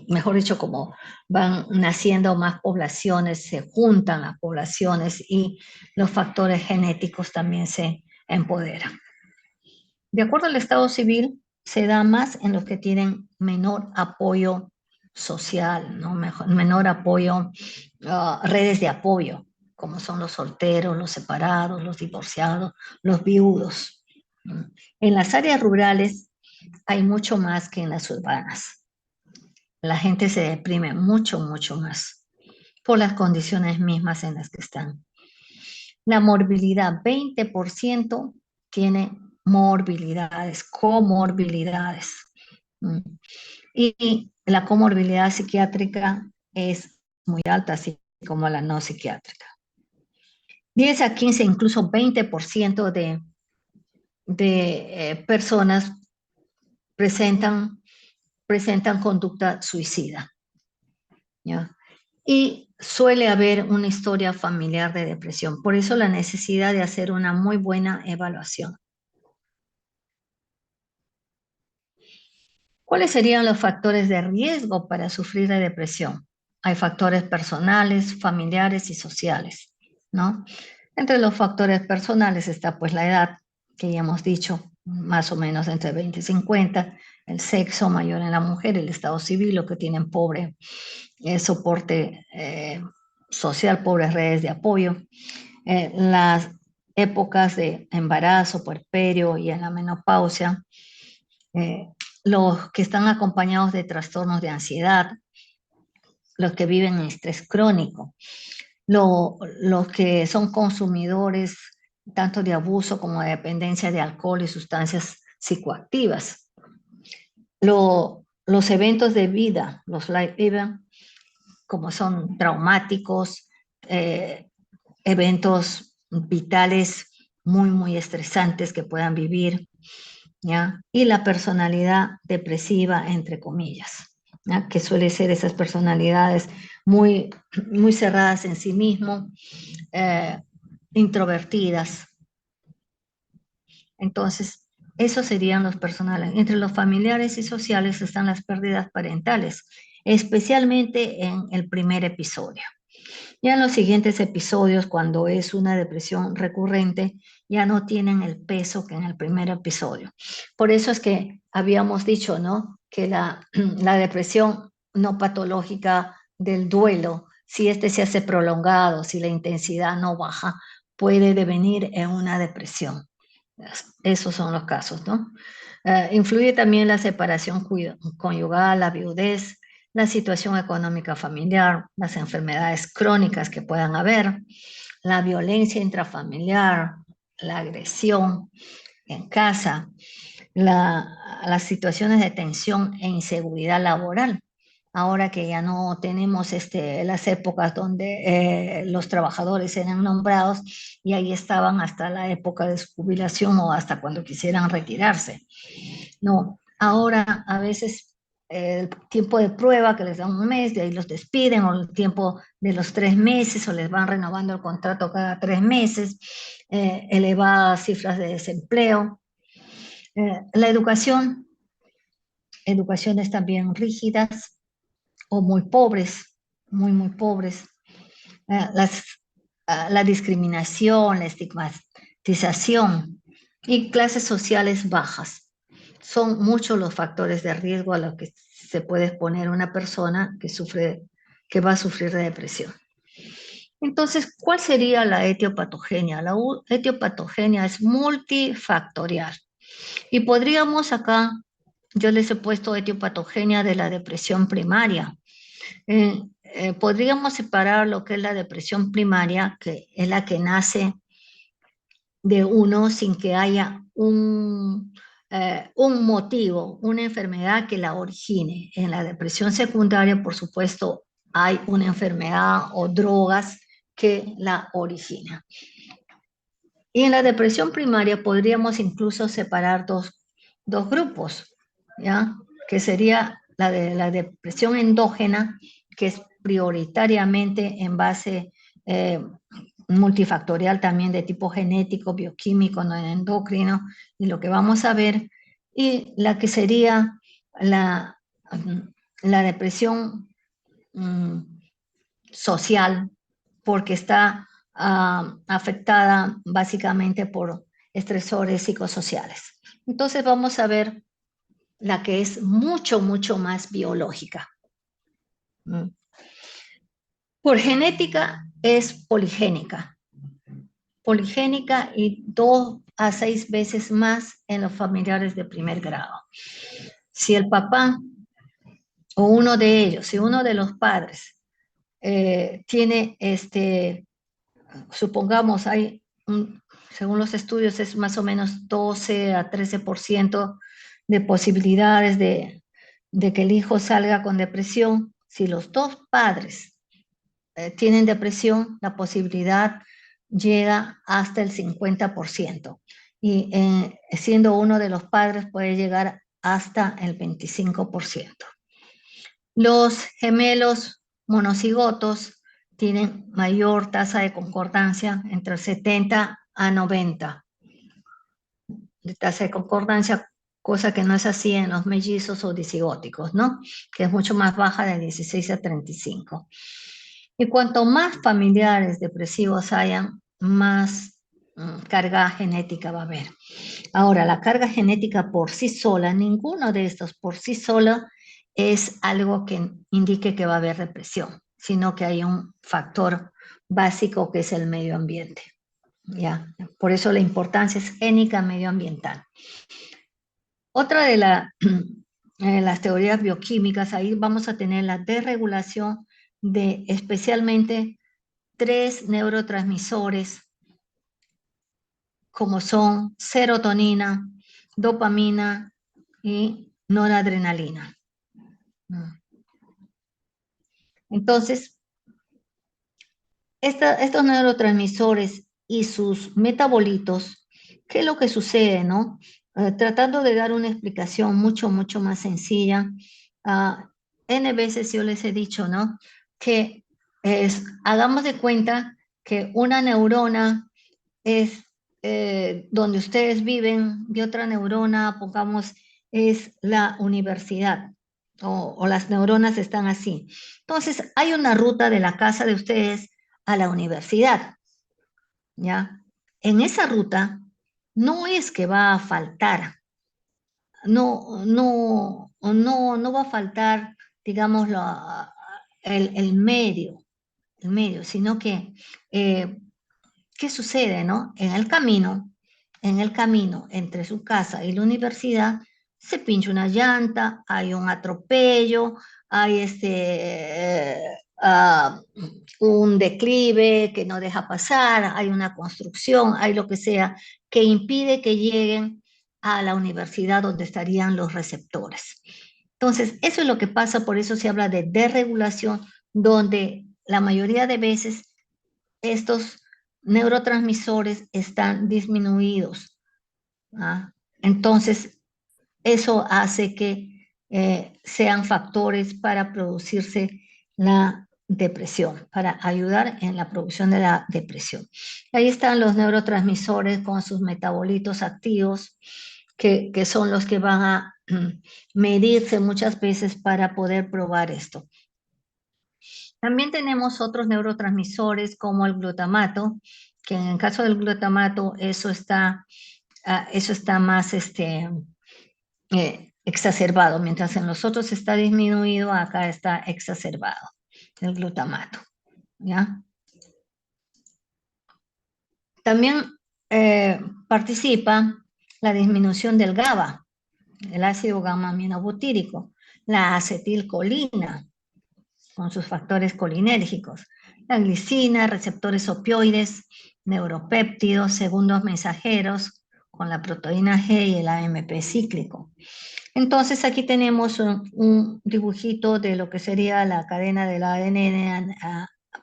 Speaker 1: mejor dicho, como van naciendo más poblaciones, se juntan las poblaciones y los factores genéticos también se empoderan. De acuerdo al Estado civil, se da más en los que tienen menor apoyo social, ¿no? Menor apoyo, redes de apoyo, como son los solteros, los separados, los divorciados, los viudos. En las áreas rurales hay mucho más que en las urbanas. La gente se deprime mucho más por las condiciones mismas en las que están. La morbilidad, 20% tiene morbilidades, comorbilidades. Y la comorbilidad psiquiátrica es muy alta, así como la no psiquiátrica. 10 a 15, incluso 20% de personas presentan conducta suicida, ¿ya? Y suele haber una historia familiar de depresión. Por eso la necesidad de hacer una muy buena evaluación. ¿Cuáles serían los factores de riesgo para sufrir de depresión? Hay factores personales, familiares y sociales, ¿no? Entre los factores personales está pues la edad, que ya hemos dicho, más o menos entre 20 y 50, el sexo mayor en la mujer, el estado civil, lo que tienen pobre soporte social, pobres redes de apoyo, las épocas de embarazo, puerperio y en la menopausia, eh, los que están acompañados de trastornos de ansiedad, los que viven en estrés crónico, los que son consumidores tanto de abuso como de dependencia de alcohol y sustancias psicoactivas, los eventos de vida, los life events, como son traumáticos, eh, eventos vitales muy estresantes que puedan vivir, ¿ya? Y la personalidad depresiva, entre comillas, ¿ya? Que suele ser esas personalidades muy cerradas en sí mismo, eh, introvertidas. Entonces, esos serían los personales. Entre los familiares y sociales están las pérdidas parentales, especialmente en el primer episodio. Ya en los siguientes episodios, cuando es una depresión recurrente, ya no tienen el peso que en el primer episodio. Por eso es que habíamos dicho, ¿no? Que la depresión no patológica del duelo, si este se hace prolongado, si la intensidad no baja, puede devenir en una depresión. Esos son los casos, ¿no? Influye también la separación conyugal, la viudez, la situación económica familiar, las enfermedades crónicas que puedan haber, la violencia intrafamiliar, la agresión en casa, las situaciones de tensión e inseguridad laboral. Ahora que ya no tenemos las épocas donde los trabajadores eran nombrados y ahí estaban hasta la época de su jubilación o hasta cuando quisieran retirarse. No, ahora a veces el tiempo de prueba que les dan un mes, de ahí los despiden, o el tiempo de los 3 meses, o les van renovando el contrato cada 3 meses, elevadas cifras de desempleo. La educaciones también rígidas o muy pobres, muy pobres. Las, la discriminación, la estigmatización y clases sociales bajas. son muchos los factores de riesgo a los que se puede exponer una persona que va a sufrir de depresión. Entonces, ¿cuál sería la etiopatogenia? La etiopatogenia es multifactorial. Y podríamos acá, yo les he puesto etiopatogenia de la depresión primaria. Podríamos separar lo que es la depresión primaria, que es la que nace de uno sin que haya un motivo, una enfermedad que la origine. En la depresión secundaria, por supuesto, hay una enfermedad o drogas que la originan. Y en la depresión primaria podríamos incluso separar dos grupos, ¿ya? Que sería la de la depresión endógena, que es prioritariamente en base multifactorial también de tipo genético, bioquímico, no endocrino, y lo que vamos a ver, y la que sería la, la depresión social, porque está afectada básicamente por estresores psicosociales. Entonces vamos a ver la que es mucho, mucho más biológica. Por genética es poligénica. Poligénica y 2 a 6 veces más en los familiares de primer grado. Si el papá o uno de ellos, si uno de los padres tiene supongamos, según los estudios, es más o menos 12 a 13% de posibilidades de que el hijo salga con depresión. Si los dos padres tienen depresión, la posibilidad llega hasta el 50%. Y siendo uno de los padres puede llegar hasta el 25%. Los gemelos monocigotos tienen mayor tasa de concordancia, entre 70 a 90 de tasa de concordancia, cosa que no es así en los mellizos o disigóticos, ¿no? Que es mucho más baja, de 16 a 35. Y cuanto más familiares depresivos hayan, más carga genética va a haber. Ahora, la carga genética por sí sola, ninguno de estos por sí sola es algo que indique que va a haber depresión, sino que hay un factor básico que es el medio ambiente. ¿Ya? Por eso la importancia es génica medioambiental. Otra de las teorías bioquímicas, ahí vamos a tener la desregulación de especialmente 3 neurotransmisores, como son serotonina, dopamina y noradrenalina. Entonces, estos neurotransmisores y sus metabolitos, ¿qué es lo que sucede, no? Tratando de dar una explicación mucho, mucho más sencilla, N veces yo les he dicho, ¿no? Que hagamos de cuenta que una neurona es donde ustedes viven, y otra neurona, pongamos, es la universidad, o las neuronas están así. Entonces, hay una ruta de la casa de ustedes a la universidad, ¿ya? En esa ruta no es que va a faltar, no va a faltar, digamos, el medio, sino que ¿qué sucede, no? En el camino entre su casa y la universidad, se pincha una llanta, hay un atropello, hay un declive que no deja pasar, hay una construcción, hay lo que sea, que impide que lleguen a la universidad donde estarían los receptores. Entonces, eso es lo que pasa, por eso se habla de desregulación, donde la mayoría de veces estos neurotransmisores están disminuidos. ¿Ah? Entonces, eso hace que sean factores para producirse la depresión, para ayudar en la producción de la depresión. Ahí están los neurotransmisores con sus metabolitos activos, que son los que van a medirse muchas veces para poder probar esto. También tenemos otros neurotransmisores como el glutamato, que en el caso del glutamato eso está más exacerbado, mientras en los otros está disminuido, acá está exacerbado el glutamato, ¿ya? También participa la disminución del GABA, el ácido gamma-aminobutírico, la acetilcolina, con sus factores colinérgicos, la glicina, receptores opioides, neuropéptidos, segundos mensajeros, con la proteína G y el AMP cíclico. Entonces aquí tenemos un dibujito de lo que sería la cadena del ADN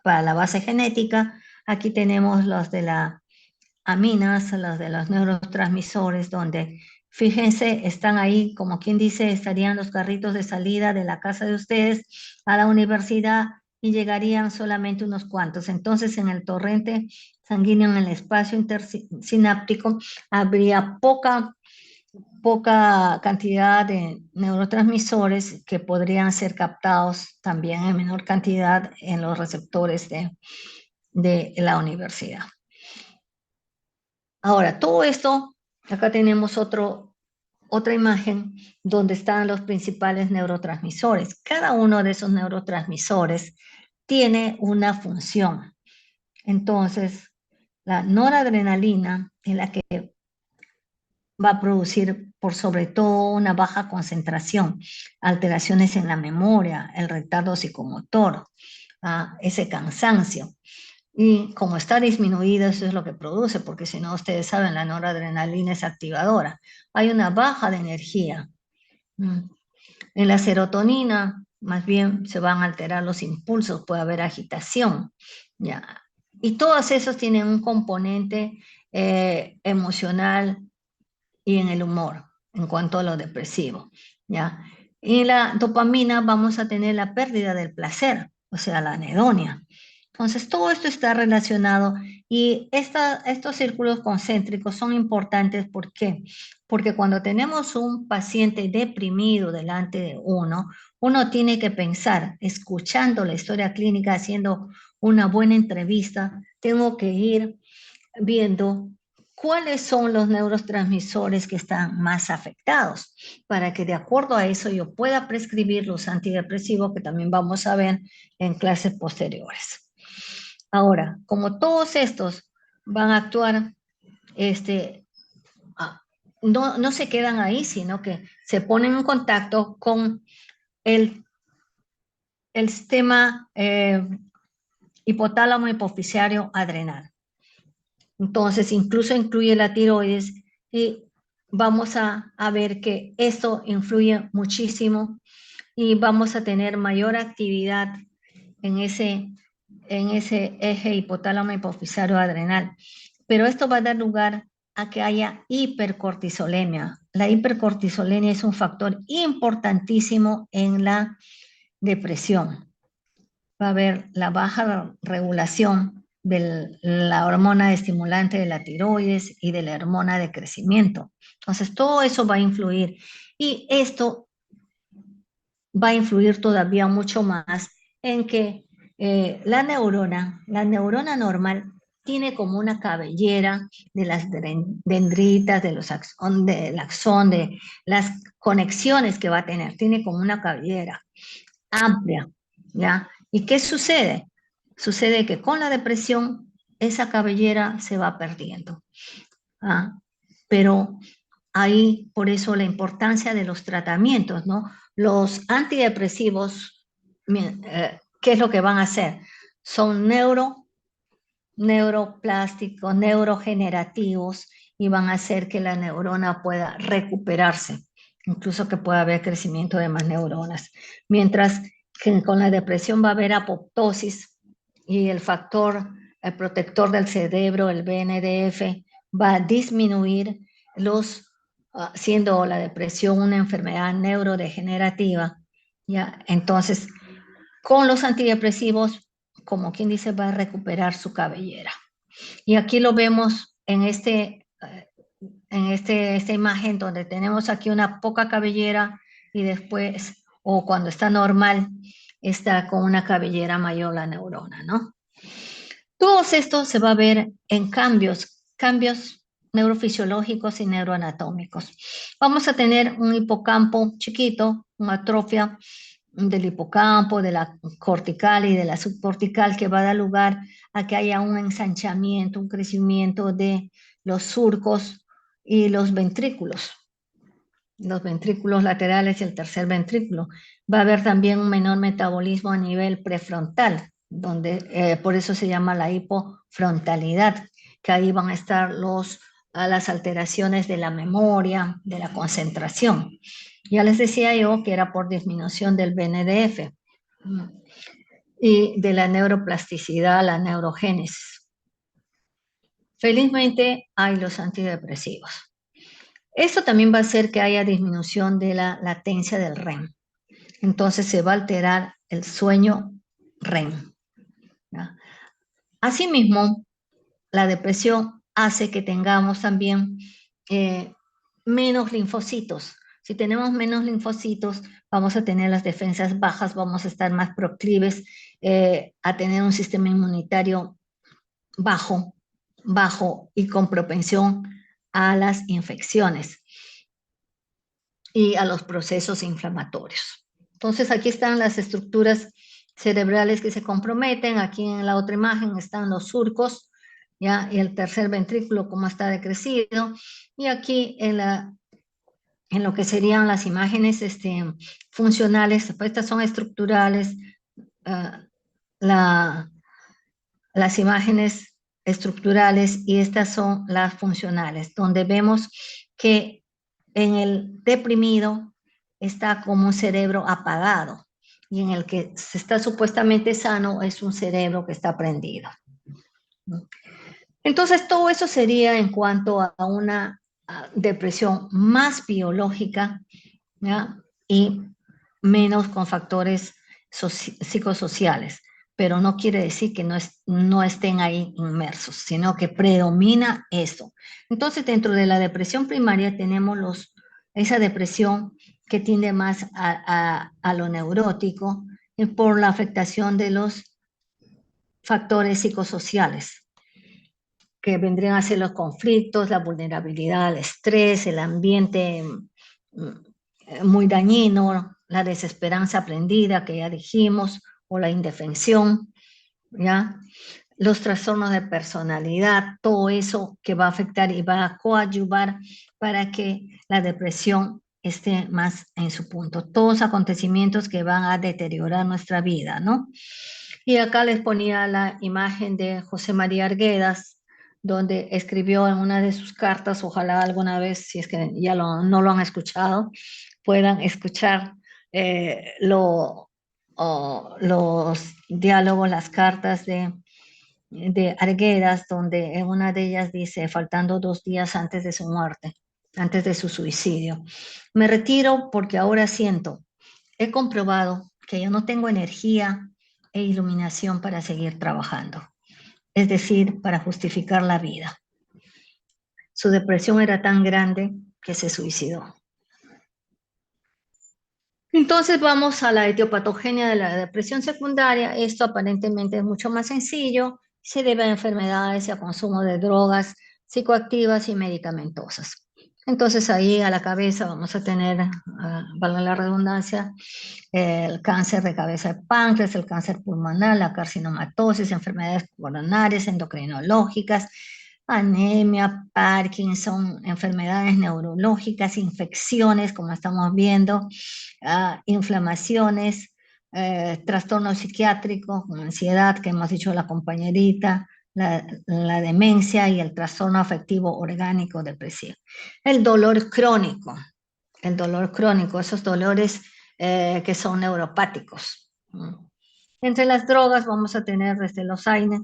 Speaker 1: para la base genética. Aquí tenemos los de la aminas, los de los neurotransmisores, donde fíjense, están ahí, como quien dice, estarían los carritos de salida de la casa de ustedes a la universidad y llegarían solamente unos cuantos. Entonces, en el torrente sanguíneo, en el espacio intersináptico, habría poca cantidad de neurotransmisores que podrían ser captados también en menor cantidad en los receptores de la universidad. Ahora, todo esto, acá tenemos otra imagen donde están los principales neurotransmisores. Cada uno de esos neurotransmisores tiene una función. Entonces, la noradrenalina es la que va a producir por sobre todo una baja concentración, alteraciones en la memoria, el retardo psicomotor, ese cansancio. Y como está disminuida, eso es lo que produce, porque si no, ustedes saben, la noradrenalina es activadora. Hay una baja de energía. En la serotonina, más bien se van a alterar los impulsos, puede haber agitación. ¿Ya? Y todos esos tienen un componente emocional y en el humor, en cuanto a lo depresivo. ¿Ya? Y la dopamina vamos a tener la pérdida del placer, o sea, la anedonia. Entonces, todo esto está relacionado y estos círculos concéntricos son importantes. ¿Por qué? Porque cuando tenemos un paciente deprimido delante de uno tiene que pensar, escuchando la historia clínica, haciendo una buena entrevista, tengo que ir viendo cuáles son los neurotransmisores que están más afectados, para que de acuerdo a eso yo pueda prescribir los antidepresivos que también vamos a ver en clases posteriores. Ahora, como todos estos van a actuar, no se quedan ahí, sino que se ponen en contacto con el, el sistema hipotálamo hipofisario adrenal. Entonces, incluso incluye la tiroides y vamos a ver que esto influye muchísimo y vamos a tener mayor actividad en ese eje hipotálamo hipofisario adrenal. Pero esto va a dar lugar a que haya hipercortisolemia. La hipercortisolemia es un factor importantísimo en la depresión. Va a haber la baja regulación de la hormona estimulante de la tiroides y de la hormona de crecimiento. Entonces, todo eso va a influir. Y esto va a influir todavía mucho más en que la neurona normal tiene como una cabellera de las dendritas, del axón, de las conexiones que va a tener. Tiene como una cabellera amplia, ¿ya? ¿Y qué sucede? Sucede que con la depresión esa cabellera se va perdiendo. ¿Ah? Pero ahí, por eso la importancia de los tratamientos, ¿no? Los antidepresivos, ¿qué es lo que van a hacer? Son neuroplásticos, neurogenerativos y van a hacer que la neurona pueda recuperarse, incluso que pueda haber crecimiento de más neuronas. Mientras que con la depresión va a haber apoptosis y el factor el protector del cerebro, el BNDF, va a disminuir siendo la depresión una enfermedad neurodegenerativa, ¿ya? Entonces, con los antidepresivos, como quien dice, va a recuperar su cabellera. Y aquí lo vemos en esta imagen donde tenemos aquí una poca cabellera y después, o cuando está normal, está con una cabellera mayor la neurona, ¿no? Todo esto se va a ver en cambios neurofisiológicos y neuroanatómicos. Vamos a tener un hipocampo chiquito, una atrofia del hipocampo, de la cortical y de la subcortical que va a dar lugar a que haya un ensanchamiento, un crecimiento de los surcos y los ventrículos laterales y el tercer ventrículo. Va a haber también un menor metabolismo a nivel prefrontal, donde por eso se llama la hipofrontalidad, que ahí van a estar las alteraciones de la memoria, de la concentración. Ya les decía yo que era por disminución del BNDF y de la neuroplasticidad, la neurogénesis. Felizmente hay los antidepresivos. Esto también va a hacer que haya disminución de la latencia del REM. Entonces se va a alterar el sueño REM. ¿Ya? Asimismo, la depresión hace que tengamos también menos linfocitos. Si tenemos menos linfocitos, vamos a tener las defensas bajas, vamos a estar más proclives a tener un sistema inmunitario bajo, bajo y con propensión a las infecciones y a los procesos inflamatorios. Entonces aquí están las estructuras cerebrales que se comprometen. Aquí en la otra imagen están los surcos, ¿ya? Y el tercer ventrículo cómo está decrecido. Y aquí en lo que serían las imágenes funcionales, pues estas son estructurales, uh, la, las imágenes estructurales y estas son las funcionales, donde vemos que en el deprimido está como un cerebro apagado y en el que se está supuestamente sano es un cerebro que está prendido. Entonces, todo eso sería en cuanto a una depresión más biológica, ¿ya? Y menos con factores psicosociales, pero no quiere decir que no estén ahí inmersos, sino que predomina eso. Entonces, dentro de la depresión primaria tenemos esa depresión que tiende más a lo neurótico por la afectación de los factores psicosociales que vendrían a ser los conflictos, la vulnerabilidad al estrés, el ambiente muy dañino, la desesperanza aprendida que ya dijimos, o la indefensión, ¿ya? Los trastornos de personalidad, todo eso que va a afectar y va a coadyuvar para que la depresión esté más en su punto. Todos acontecimientos que van a deteriorar nuestra vida, ¿no? Y acá les ponía la imagen de José María Arguedas, donde escribió en una de sus cartas, ojalá alguna vez, si es que ya no lo han escuchado, puedan escuchar los diálogos, las cartas de Arguedas, donde en una de ellas dice, faltando 2 días antes de su muerte, antes de su suicidio, me retiro porque ahora siento, he comprobado que yo no tengo energía e iluminación para seguir trabajando, es decir, para justificar la vida. Su depresión era tan grande que se suicidó. Entonces vamos a la etiopatogenia de la depresión secundaria. Esto aparentemente es mucho más sencillo. Se debe a enfermedades y a consumo de drogas psicoactivas y medicamentosas. Entonces ahí a la cabeza vamos a tener, valga la redundancia, el cáncer de cabeza de páncreas, el cáncer pulmonar, la carcinomatosis, enfermedades coronarias, endocrinológicas, anemia, Parkinson, enfermedades neurológicas, infecciones, como estamos viendo, inflamaciones, trastornos psiquiátricos, como ansiedad, que hemos dicho la compañerita, la demencia y el trastorno afectivo orgánico depresivo. El dolor crónico, esos dolores que son neuropáticos. Entre las drogas vamos a tener desde los AINE,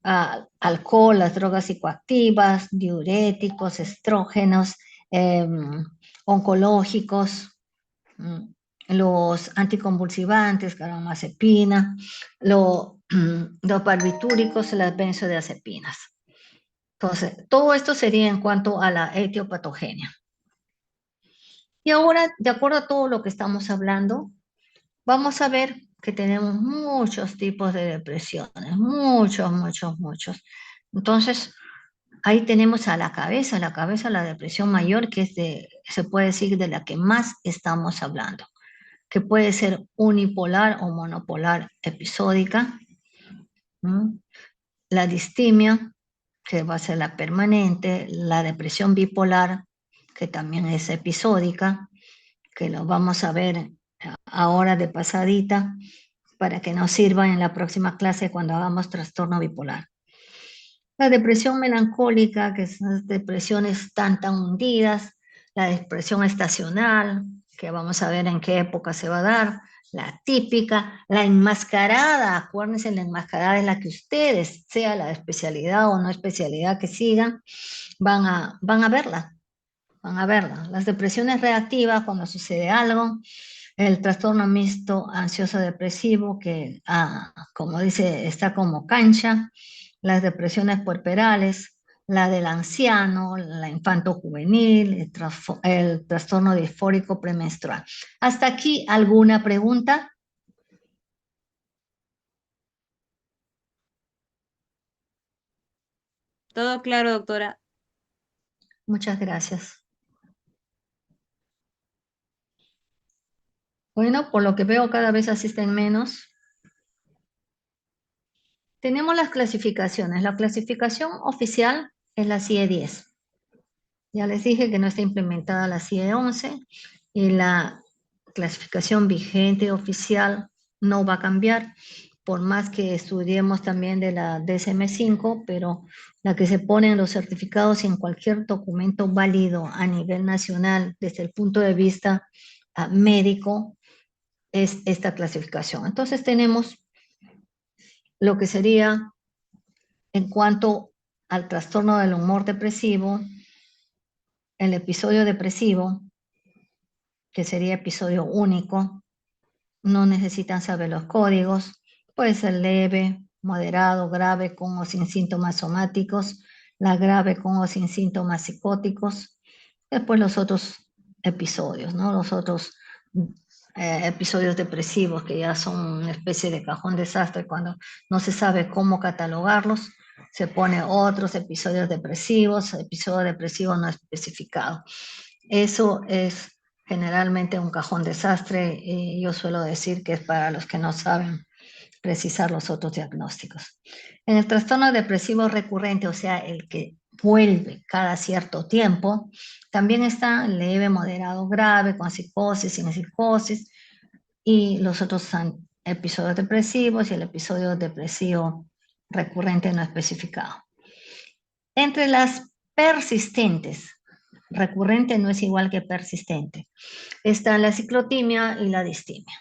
Speaker 1: alcohol, las drogas psicoactivas, diuréticos, estrógenos, oncológicos, los anticonvulsivantes, carbamazepina, los barbitúricos, las benzodiazepinas. Entonces, todo esto sería en cuanto a la etiopatogenia. Y ahora, de acuerdo a todo lo que estamos hablando, vamos a ver que tenemos muchos tipos de depresiones, muchos. Entonces, Ahí tenemos a la cabeza, la depresión mayor, que es se puede decir de la que más estamos hablando, que puede ser unipolar o monopolar episódica. ¿Mm? La distimia, que va a ser la permanente, la depresión bipolar, que también es episódica, que lo vamos a ver ahora de pasadita, para que nos sirva en la próxima clase cuando hagamos trastorno bipolar. La depresión melancólica, que esas depresiones tan hundidas, la depresión estacional, que vamos a ver en qué época se va a dar, la típica, la enmascarada, acuérdense, la enmascarada es la que ustedes, sea la especialidad o no especialidad que sigan, van a verla, van a verla. Las depresiones reactivas, cuando sucede algo, el trastorno mixto ansioso depresivo, que como dice, está como cancha, las depresiones puerperales, la del anciano, la infanto-juvenil, el trastorno disfórico premenstrual. ¿Hasta aquí alguna pregunta?
Speaker 2: Todo claro, doctora.
Speaker 1: Muchas gracias. Bueno, por lo que veo cada vez asisten menos. Tenemos las clasificaciones. La clasificación oficial es la CIE 10. Ya les dije que no está implementada la CIE 11 y la clasificación vigente oficial no va a cambiar, por más que estudiemos también de la DSM-5, pero la que se pone en los certificados y en cualquier documento válido a nivel nacional desde el punto de vista médico es esta clasificación. Entonces tenemos lo que sería en cuanto al trastorno del humor depresivo, el episodio depresivo, que sería episodio único, no necesitan saber los códigos, puede ser leve, moderado, grave, con o sin síntomas somáticos, la grave con o sin síntomas psicóticos, después los otros episodios, ¿no? Los otros episodios depresivos que ya son una especie de cajón desastre cuando no se sabe cómo catalogarlos, se pone otros episodios depresivos, episodio depresivo no especificado. Eso es generalmente un cajón desastre y yo suelo decir que es para los que no saben precisar los otros diagnósticos. En el trastorno depresivo recurrente, o sea, el que vuelve cada cierto tiempo, también está leve, moderado, grave, con psicosis, sin psicosis, y los otros son episodios depresivos y el episodio depresivo recurrente no especificado. Entre las persistentes, recurrente no es igual que persistente, está la ciclotimia y la distimia.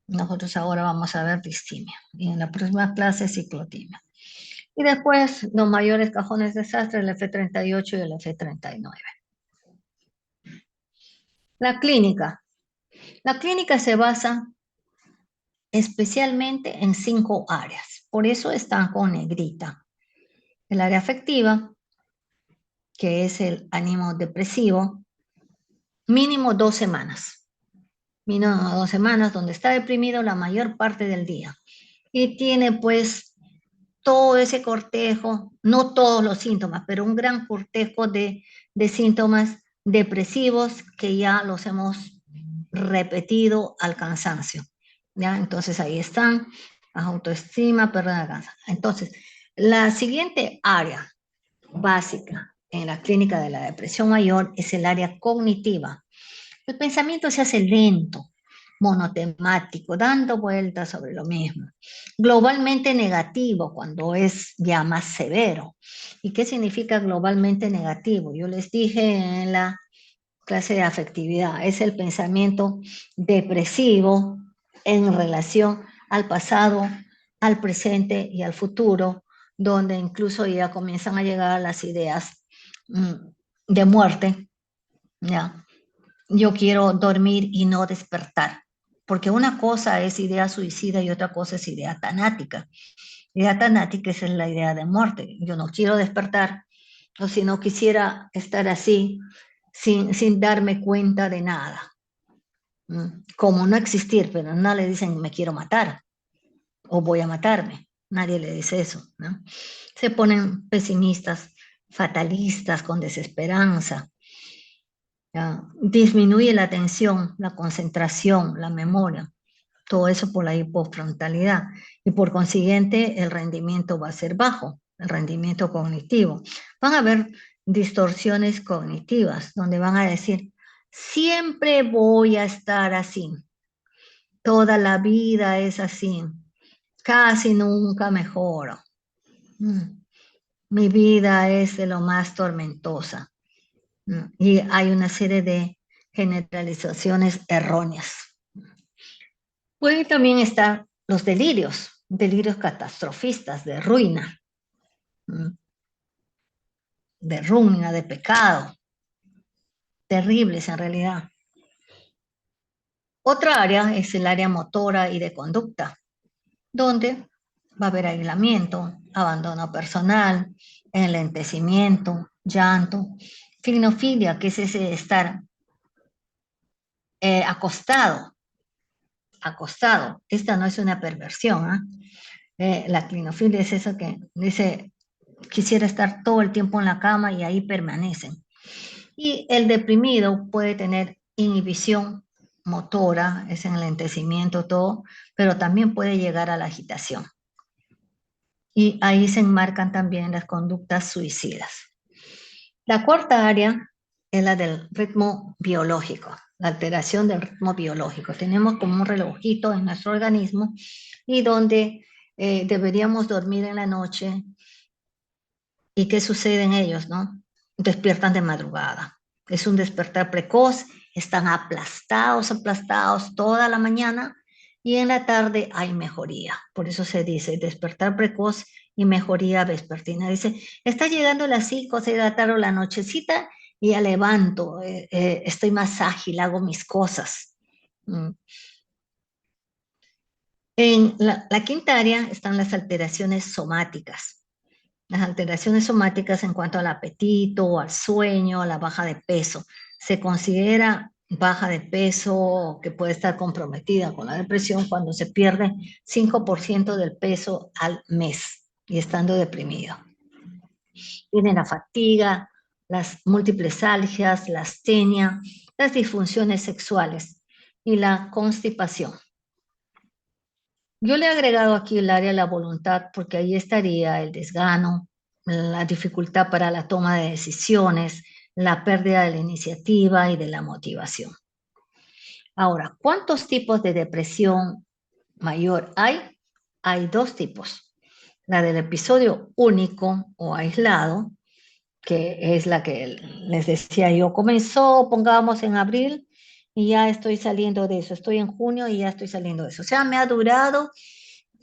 Speaker 1: Nosotros ahora vamos a ver distimia y en la próxima clase ciclotimia. Y después los mayores cajones de desastre, el F38 y el F39. La clínica. La clínica se basa especialmente en 5 áreas. Por eso están con negrita. El área afectiva, que es el ánimo depresivo, mínimo 2 semanas. Mínimo 2 semanas donde está deprimido la mayor parte del día. Y tiene pues todo ese cortejo, no todos los síntomas, pero un gran cortejo de síntomas depresivos que ya los hemos repetido al cansancio. ¿Ya? Entonces ahí están, autoestima, pérdida de cansancio. Entonces, la siguiente área básica en la clínica de la depresión mayor es el área cognitiva. El pensamiento se hace lento, monotemático, dando vueltas sobre lo mismo. Globalmente negativo cuando es ya más severo. ¿Y qué significa globalmente negativo? Yo les dije en la clase de afectividad, es el pensamiento depresivo en relación al pasado, al presente y al futuro, donde incluso ya comienzan a llegar las ideas de muerte, ¿ya? Yo quiero dormir y no despertar, porque una cosa es idea suicida y otra cosa es idea tanática. Idea tanática es la idea de muerte. Yo no quiero despertar, o si no quisiera estar así, sin darme cuenta de nada. Como no existir, pero no le dicen me quiero matar o voy a matarme. Nadie le dice eso, ¿no? Se ponen pesimistas fatalistas, con desesperanza. ¿Ya? Disminuye la atención, la concentración, la memoria, todo eso por la hipofrontalidad. Y por consiguiente, el rendimiento va a ser bajo, el rendimiento cognitivo. Van a haber distorsiones cognitivas, donde van a decir, siempre voy a estar así, toda la vida es así, casi nunca mejoro. Mi vida es de lo más tormentosa. Y hay una serie de generalizaciones erróneas. Pueden también estar los delirios catastrofistas, de ruina, de pecado, terribles en realidad. Otra área es el área motora y de conducta, donde va a haber aislamiento, abandono personal, enlentecimiento, llanto, clinofilia, que es ese estar acostado. Esta no es una perversión, la clinofilia es eso que dice, quisiera estar todo el tiempo en la cama y ahí permanecen. Y el deprimido puede tener inhibición motora, es enlentecimiento, todo, pero también puede llegar a la agitación. Y ahí se enmarcan también las conductas suicidas. La cuarta área es la del ritmo biológico, la alteración del ritmo biológico. Tenemos como un relojito en nuestro organismo y donde deberíamos dormir en la noche. ¿Y qué sucede en ellos, no? Despiertan de madrugada. Es un despertar precoz, están aplastados toda la mañana y en la tarde hay mejoría. Por eso se dice despertar precoz y mejoría vespertina. Dice, está llegando las 5 o 6 de la tarde o la nochecita y ya levanto, estoy más ágil, hago mis cosas. En la quinta área están las alteraciones somáticas. Las alteraciones somáticas en cuanto al apetito, al sueño, a la baja de peso. Se considera baja de peso que puede estar comprometida con la depresión cuando se pierde 5% del peso al mes y estando deprimido. Tiene la fatiga, las múltiples algias, la astenia, las disfunciones sexuales y la constipación. Yo le he agregado aquí el área de la voluntad porque ahí estaría el desgano, la dificultad para la toma de decisiones, la pérdida de la iniciativa y de la motivación. Ahora, ¿cuántos tipos de depresión mayor hay? Hay dos tipos. La del episodio único o aislado, que es la que les decía yo, comenzó, pongamos en abril, y ya estoy saliendo de eso. Estoy en junio y ya estoy saliendo de eso. O sea, me ha durado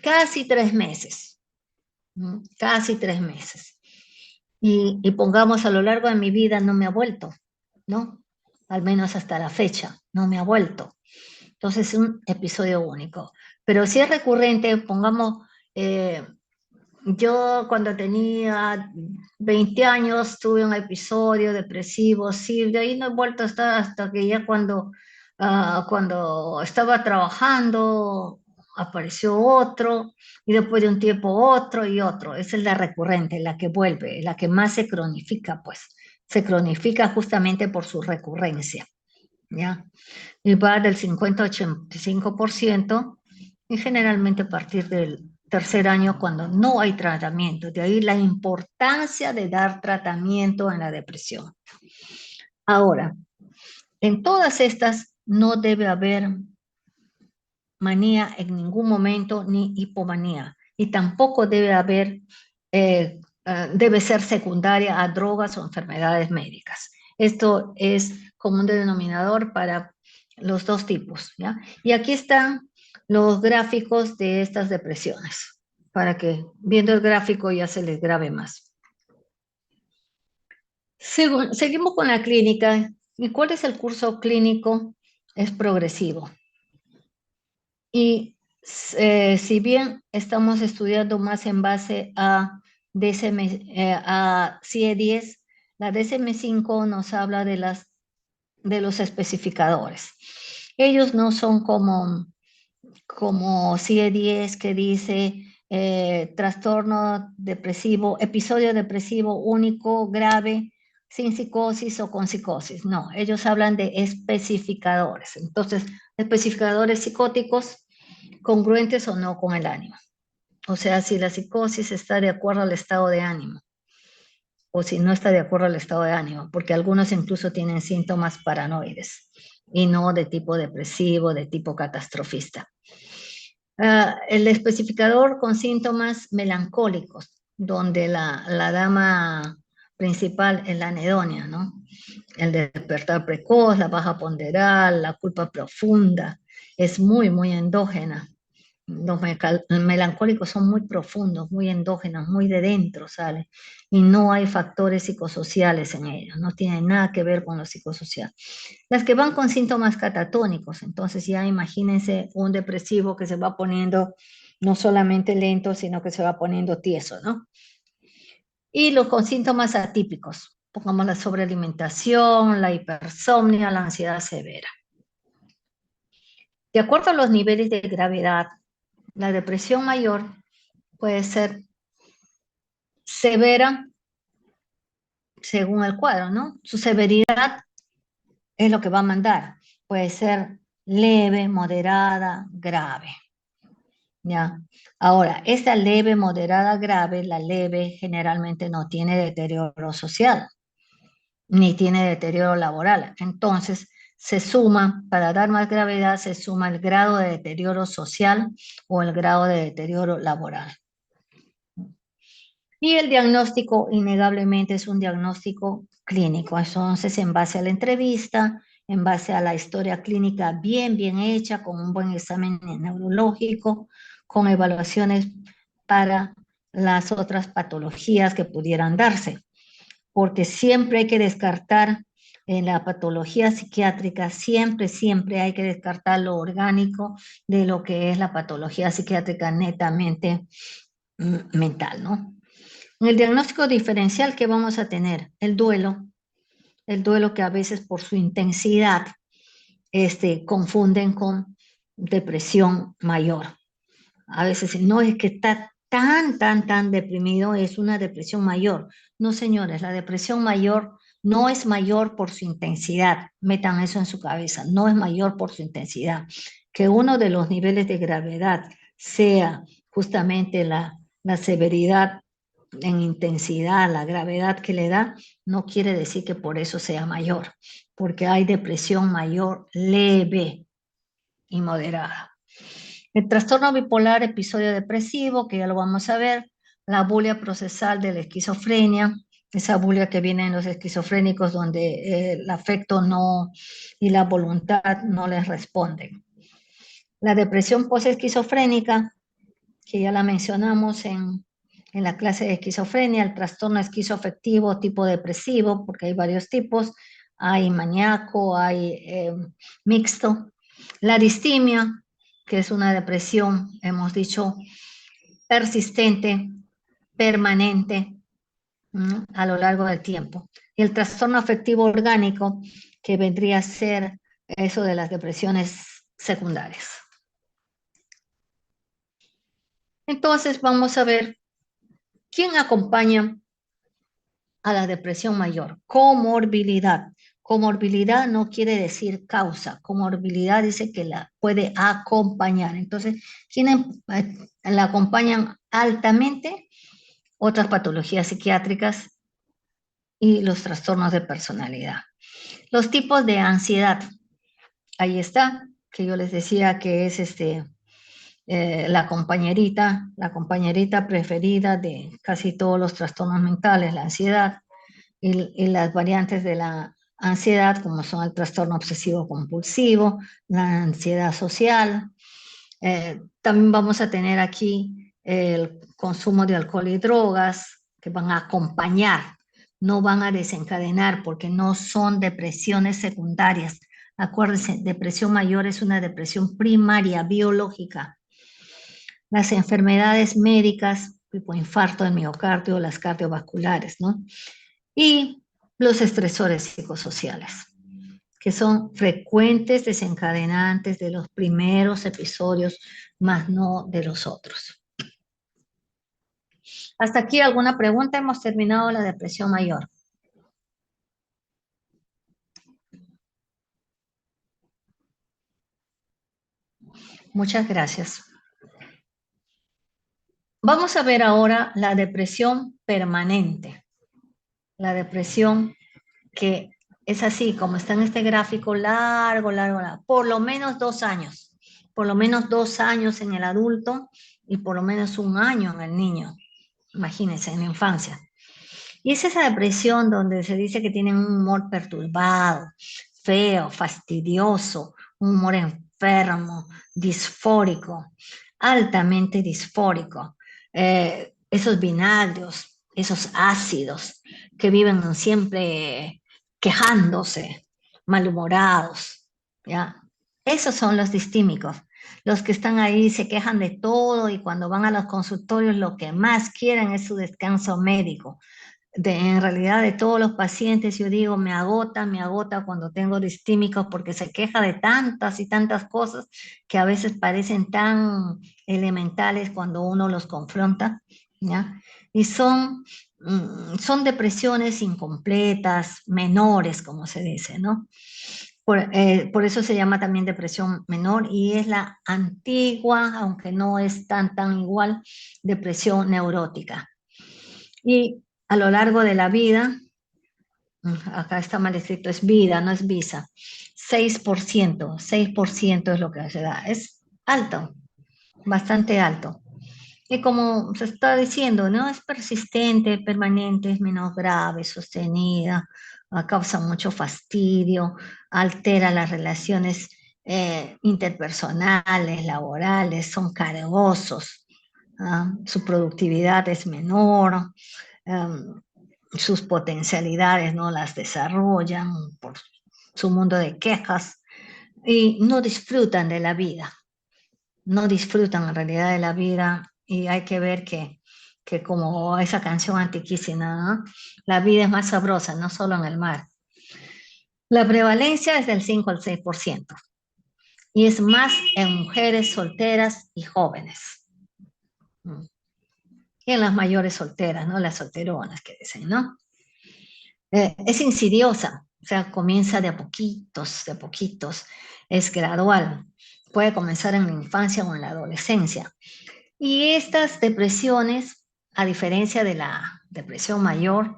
Speaker 1: casi 3 meses. Casi 3 meses. Y pongamos a lo largo de mi vida no me ha vuelto, ¿no? Al menos hasta la fecha, no me ha vuelto. Entonces es un episodio único. Pero si es recurrente, pongamos, yo cuando tenía 20 años tuve un episodio depresivo, sí, de ahí no he vuelto a estar hasta que ya cuando estaba trabajando apareció otro y después de un tiempo otro y otro. Esa es la recurrente, la que vuelve, la que más se cronifica, pues. Se cronifica justamente por su recurrencia, ¿ya? Y va del 50 al 85% y generalmente a partir del tercer año cuando no hay tratamiento. De ahí la importancia de dar tratamiento en la depresión. Ahora, en todas estas no debe haber manía en ningún momento ni hipomanía y tampoco debe haber, debe ser secundaria a drogas o enfermedades médicas. Esto es como un denominador para los dos tipos, ¿ya? Y aquí están los gráficos de estas depresiones, para que viendo el gráfico ya se les grabe más. Seguimos con la clínica. ¿Y cuál es el curso clínico? Es progresivo. Y si bien estamos estudiando más en base a, a CIE-10, la DSM-5 nos habla de los especificadores. Ellos no son como CIE-10 que dice trastorno depresivo, episodio depresivo único, grave, sin psicosis o con psicosis. No, ellos hablan de especificadores. Entonces, especificadores psicóticos congruentes o no con el ánimo. O sea, si la psicosis está de acuerdo al estado de ánimo o si no está de acuerdo al estado de ánimo, porque algunos incluso tienen síntomas paranoides y no de tipo depresivo, de tipo catastrofista. El especificador con síntomas melancólicos, donde la dama principal es la anedonia, ¿no? El despertar precoz, la baja ponderal, la culpa profunda, es muy, muy endógena. Los melancólicos son muy profundos, muy endógenos, muy de dentro, ¿sale? Y no hay factores psicosociales en ellos, no tienen nada que ver con lo psicosocial. Las que van con síntomas catatónicos, entonces ya imagínense un depresivo que se va poniendo no solamente lento, sino que se va poniendo tieso, ¿no? Y los con síntomas atípicos, pongamos la sobrealimentación, la hipersomnia, la ansiedad severa. De acuerdo a los niveles de gravedad, la depresión mayor puede ser severa según el cuadro, ¿no? Su severidad es lo que va a mandar. Puede ser leve, moderada, grave. ¿Ya? Ahora, esta leve, moderada, grave, la leve generalmente no tiene deterioro social, ni tiene deterioro laboral. Entonces, se suma, para dar más gravedad, se suma el grado de deterioro social o el grado de deterioro laboral. Y el diagnóstico, innegablemente, es un diagnóstico clínico. Entonces, en base a la entrevista, en base a la historia clínica bien, bien hecha, con un buen examen neurológico, con evaluaciones para las otras patologías que pudieran darse. Porque siempre hay que descartar en la patología psiquiátrica, siempre, siempre hay que descartar lo orgánico de lo que es la patología psiquiátrica netamente mental, ¿no? En el diagnóstico diferencial que vamos a tener, el duelo que a veces por su intensidad confunden con depresión mayor. A veces no es que está tan deprimido, es una depresión mayor. No, señores, la depresión mayor no es mayor por su intensidad. Metan eso en su cabeza, no es mayor por su intensidad. Que uno de los niveles de gravedad sea justamente la severidad en intensidad, la gravedad que le da, no quiere decir que por eso sea mayor, porque hay depresión mayor leve y moderada. El trastorno bipolar, episodio depresivo, que ya lo vamos a ver, la bulia procesal de la esquizofrenia, esa bulia que viene en los esquizofrénicos donde el afecto no y la voluntad no les responden. La depresión posesquizofrénica, que ya la mencionamos en la clase de esquizofrenia, el trastorno esquizoafectivo tipo depresivo, porque hay varios tipos, hay maníaco, hay mixto. La distimia, que es una depresión, hemos dicho, persistente, permanente, a lo largo del tiempo. Y el trastorno afectivo orgánico, que vendría a ser eso de las depresiones secundarias. Entonces vamos a ver quién acompaña a la depresión mayor. Comorbilidad. Comorbilidad no quiere decir causa. Comorbilidad dice que la puede acompañar. Entonces, ¿quiénes la acompañan altamente? Otras patologías psiquiátricas y los trastornos de personalidad. Los tipos de ansiedad. Ahí está, que yo les decía que es la compañerita preferida de casi todos los trastornos mentales, la ansiedad. Y las variantes de la ansiedad, como son el trastorno obsesivo compulsivo, la ansiedad social. También vamos a tener aquí el consumo de alcohol y drogas que van a acompañar, no van a desencadenar porque no son depresiones secundarias. Acuérdense, depresión mayor es una depresión primaria, biológica. Las enfermedades médicas, tipo infarto del miocardio, las cardiovasculares, ¿no? Y los estresores psicosociales, que son frecuentes desencadenantes de los primeros episodios, más no de los otros. Hasta aquí alguna pregunta, hemos terminado la depresión mayor. Muchas gracias. Vamos a ver ahora la depresión permanente. La depresión que es así, como está en este gráfico, largo, largo, largo, por lo menos 2 años, por lo menos 2 años en el adulto y por lo menos 1 año en el niño, imagínense, en la infancia. Y es esa depresión donde se dice que tienen un humor perturbado, feo, fastidioso, un humor enfermo, disfórico, altamente disfórico. Esos vinagros, esos ácidos que viven siempre quejándose, malhumorados, ¿ya? Esos son los distímicos. Los que están ahí se quejan de todo y cuando van a los consultorios lo que más quieren es su descanso médico en realidad de todos los pacientes, yo digo, me agota cuando tengo distímicos porque se queja de tantas y tantas cosas que a veces parecen tan elementales cuando uno los confronta, ¿ya? Y son depresiones incompletas, menores, como se dice, ¿no? Por eso se llama también depresión menor y es la antigua, aunque no es tan igual, depresión neurótica. Y a lo largo de la vida, acá está mal escrito, es vida, no es visa, 6% es lo que se da. Es alto, bastante alto. Y como se está diciendo, ¿no? Es persistente, permanente, es menos grave, sostenida, causa mucho fastidio, altera las relaciones interpersonales, laborales, son cargosos, su productividad es menor, em, sus potencialidades no las desarrollan por su mundo de quejas y no disfrutan de la vida, no disfrutan en realidad de la vida y hay que ver que como esa canción antiquísima, ¿no? La vida es más sabrosa, no solo en el mar. La prevalencia es del 5 al 6% y es más en mujeres solteras y jóvenes. Y en las mayores solteras, ¿no? Las solteronas que dicen, ¿no? Es insidiosa, o sea, comienza de a poquitos, es gradual, puede comenzar en la infancia o en la adolescencia. Y estas depresiones, a diferencia de la depresión mayor,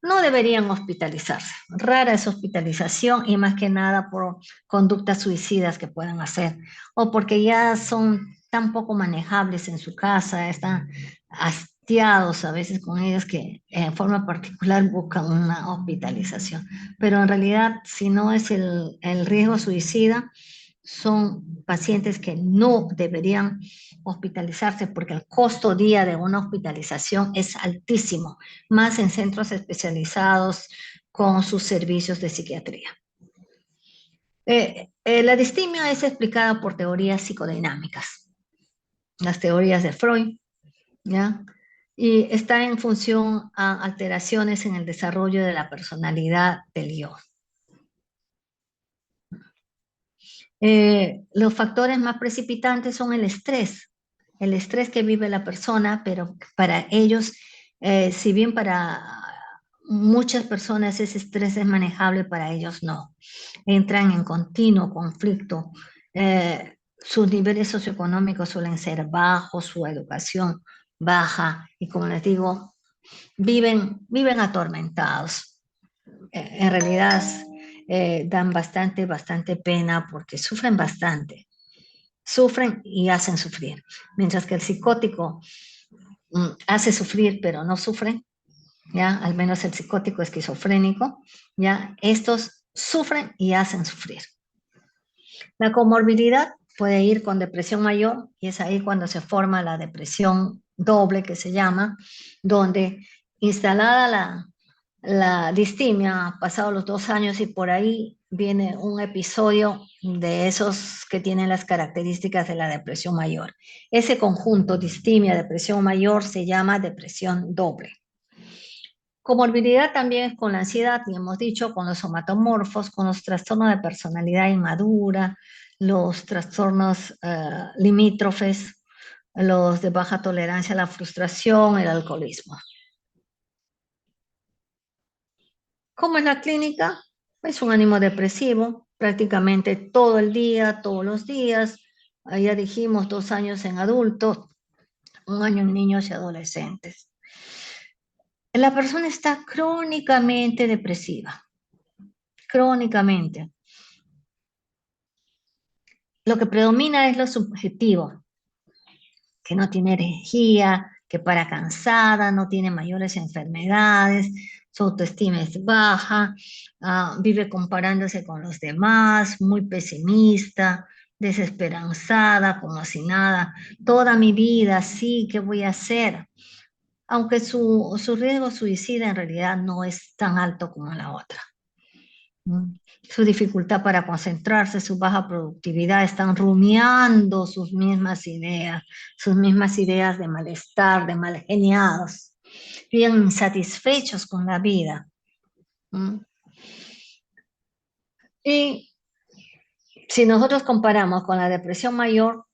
Speaker 1: no deberían hospitalizarse. Rara es hospitalización y más que nada por conductas suicidas que puedan hacer o porque ya son tan poco manejables en su casa, están hastiados a veces con ellas que en forma particular buscan una hospitalización. Pero en realidad, si no es el riesgo suicida, son pacientes que no deberían hospitalizarse porque el costo día de una hospitalización es altísimo, más en centros especializados con sus servicios de psiquiatría. La distimia es explicada por teorías psicodinámicas, las teorías de Freud, ¿ya? Y está en función a alteraciones en el desarrollo de la personalidad del yo. Los factores más precipitantes son el estrés que vive la persona, pero para ellos, si bien para muchas personas ese estrés es manejable, para ellos no. Entran en continuo conflicto. Sus niveles socioeconómicos suelen ser bajos, su educación baja y como les digo, viven atormentados. En realidad dan bastante pena porque sufren bastante, sufren y hacen sufrir, mientras que el psicótico hace sufrir pero no sufre, ya, al menos el psicótico esquizofrénico, ya, estos sufren y hacen sufrir. La comorbilidad puede ir con depresión mayor y es ahí cuando se forma la depresión doble que se llama, donde instalada la distimia, pasados los 2 años y por ahí viene un episodio de esos que tienen las características de la depresión mayor. Ese conjunto, distimia, depresión mayor, se llama depresión doble. Comorbilidad también es con la ansiedad, y hemos dicho, con los somatomorfos, con los trastornos de personalidad inmadura, los trastornos limítrofes, los de baja tolerancia a la frustración, el alcoholismo. ¿Cómo es la clínica? Es un ánimo depresivo, prácticamente todo el día, todos los días. Ya dijimos 2 años en adultos, 1 año en niños y adolescentes. La persona está crónicamente depresiva, crónicamente. Lo que predomina es lo subjetivo, que no tiene energía, que para cansada, no tiene mayores enfermedades, su autoestima es baja, vive comparándose con los demás, muy pesimista, desesperanzada, como si nada. Toda mi vida, sí, ¿qué voy a hacer? Aunque su riesgo suicida en realidad no es tan alto como la otra. Su dificultad para concentrarse, su baja productividad, están rumiando sus mismas ideas de malestar, de mal geniados, viven insatisfechos con la vida. ¿Mm? Y si nosotros comparamos con la depresión mayor,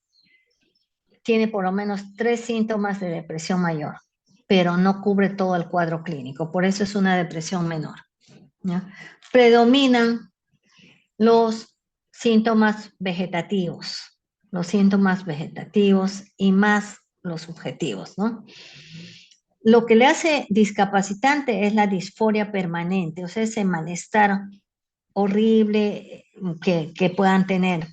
Speaker 1: tiene por lo menos 3 síntomas de depresión mayor, pero no cubre todo el cuadro clínico, por eso es una depresión menor. ¿Ya? Predominan los síntomas vegetativos, y más los subjetivos, ¿no? Lo que le hace discapacitante es la disforia permanente, o sea, ese malestar horrible que puedan tener.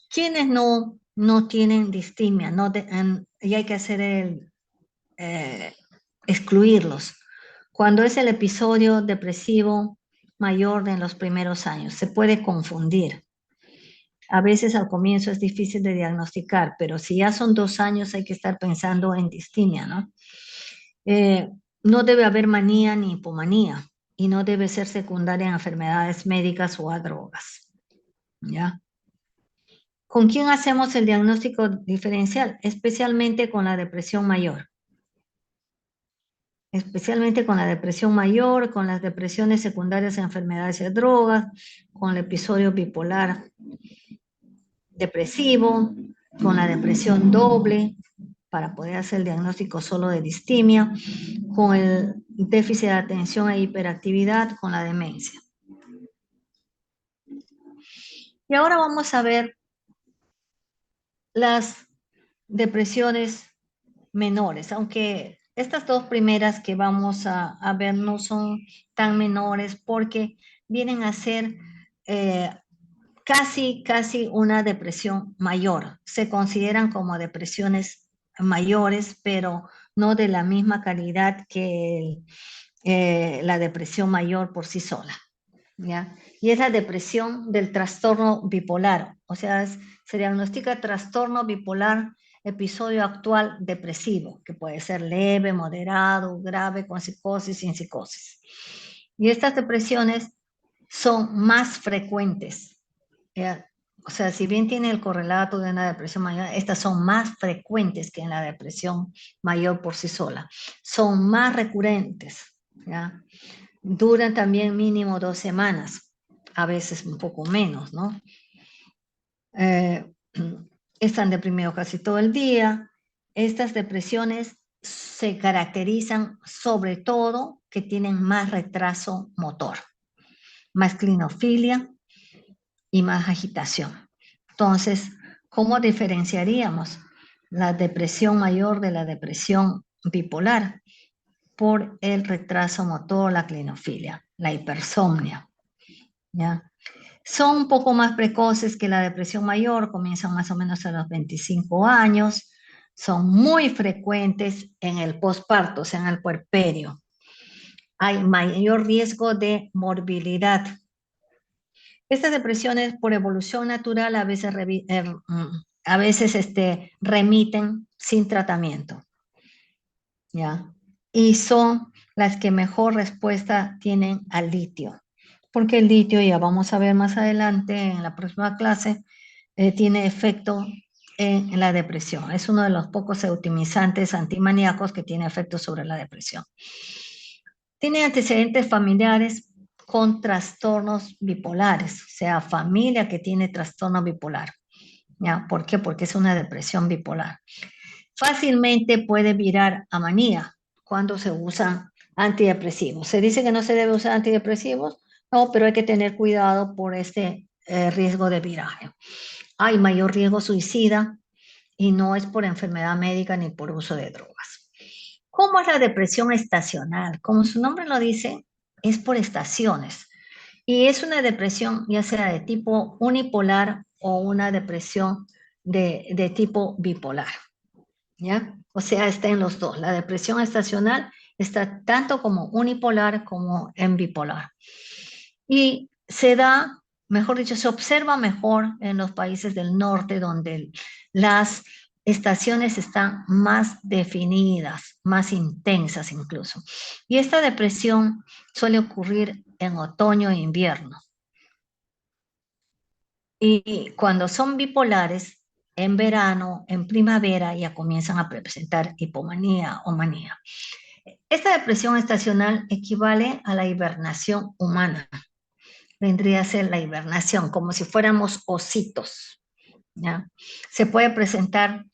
Speaker 1: Quienes no tienen distimia, y hay que hacer excluirlos. Cuando es el episodio depresivo mayor en los primeros años, se puede confundir. A veces al comienzo es difícil de diagnosticar, pero si ya son 2 años hay que estar pensando en distimia, ¿no? Eh, no debe haber manía ni hipomanía y no debe ser secundaria en enfermedades médicas o a drogas, ¿ya? ¿Con quién hacemos el diagnóstico diferencial? Especialmente con la depresión mayor. Especialmente con la depresión mayor, con las depresiones secundarias a enfermedades y a drogas, con el episodio bipolar depresivo, con la depresión doble, para poder hacer el diagnóstico solo de distimia, con el déficit de atención e hiperactividad, con la demencia. Y ahora vamos a ver las depresiones menores, aunque estas 2 primeras que vamos a ver no son tan menores porque vienen a ser casi una depresión mayor. Se consideran como depresiones mayores, pero no de la misma calidad que la depresión mayor por sí sola, ¿ya? Y es la depresión del trastorno bipolar, o sea, se diagnostica trastorno bipolar, episodio actual depresivo, que puede ser leve, moderado, grave, con psicosis, sin psicosis. Y estas depresiones son más frecuentes. ¿Ya? O sea, si bien tiene el correlato de una depresión mayor, estas son más frecuentes que en la depresión mayor por sí sola. Son más recurrentes, ¿ya? Duran también mínimo 2 semanas, a veces un poco menos, ¿no? Eh, están deprimidos casi todo el día. Estas depresiones se caracterizan sobre todo que tienen más retraso motor, más clinofilia y más agitación. Entonces, ¿cómo diferenciaríamos la depresión mayor de la depresión bipolar? Por el retraso motor, la clinofilia, la hipersomnia, ¿ya? Son un poco más precoces que la depresión mayor, comienzan más o menos a los 25 años, son muy frecuentes en el posparto, o sea, en el puerperio. Hay mayor riesgo de morbilidad. Estas depresiones por evolución natural a veces remiten sin tratamiento, ¿ya? Y son las que mejor respuesta tienen al litio, porque el litio, ya vamos a ver más adelante en la próxima clase, tiene efecto en la depresión. Es uno de los pocos eutimizantes antimaníacos que tiene efecto sobre la depresión. Tiene antecedentes familiares con trastornos bipolares, o sea, familia que tiene trastorno bipolar. ¿ya? ¿Por qué? Porque es una depresión bipolar. Fácilmente puede virar a manía cuando se usan antidepresivos. Se dice que no se debe usar antidepresivos, no, pero hay que tener cuidado por este riesgo de viraje. Hay mayor riesgo suicida y no es por enfermedad médica ni por uso de drogas. ¿Cómo es la depresión estacional? Como su nombre lo dice, es por estaciones. Y es una depresión ya sea de tipo unipolar o una depresión de tipo bipolar. ¿Ya? O sea, está en los dos. La depresión estacional está tanto como unipolar como en bipolar. Y se da, mejor dicho, se observa mejor en los países del norte donde las estaciones están más definidas, más intensas incluso. Y esta depresión suele ocurrir en otoño e invierno. Y cuando son bipolares, en verano, en primavera, ya comienzan a presentar hipomanía o manía. Esta depresión estacional equivale a la hibernación humana. Vendría a ser la hibernación, como si fuéramos ositos, ¿ya? Se puede presentar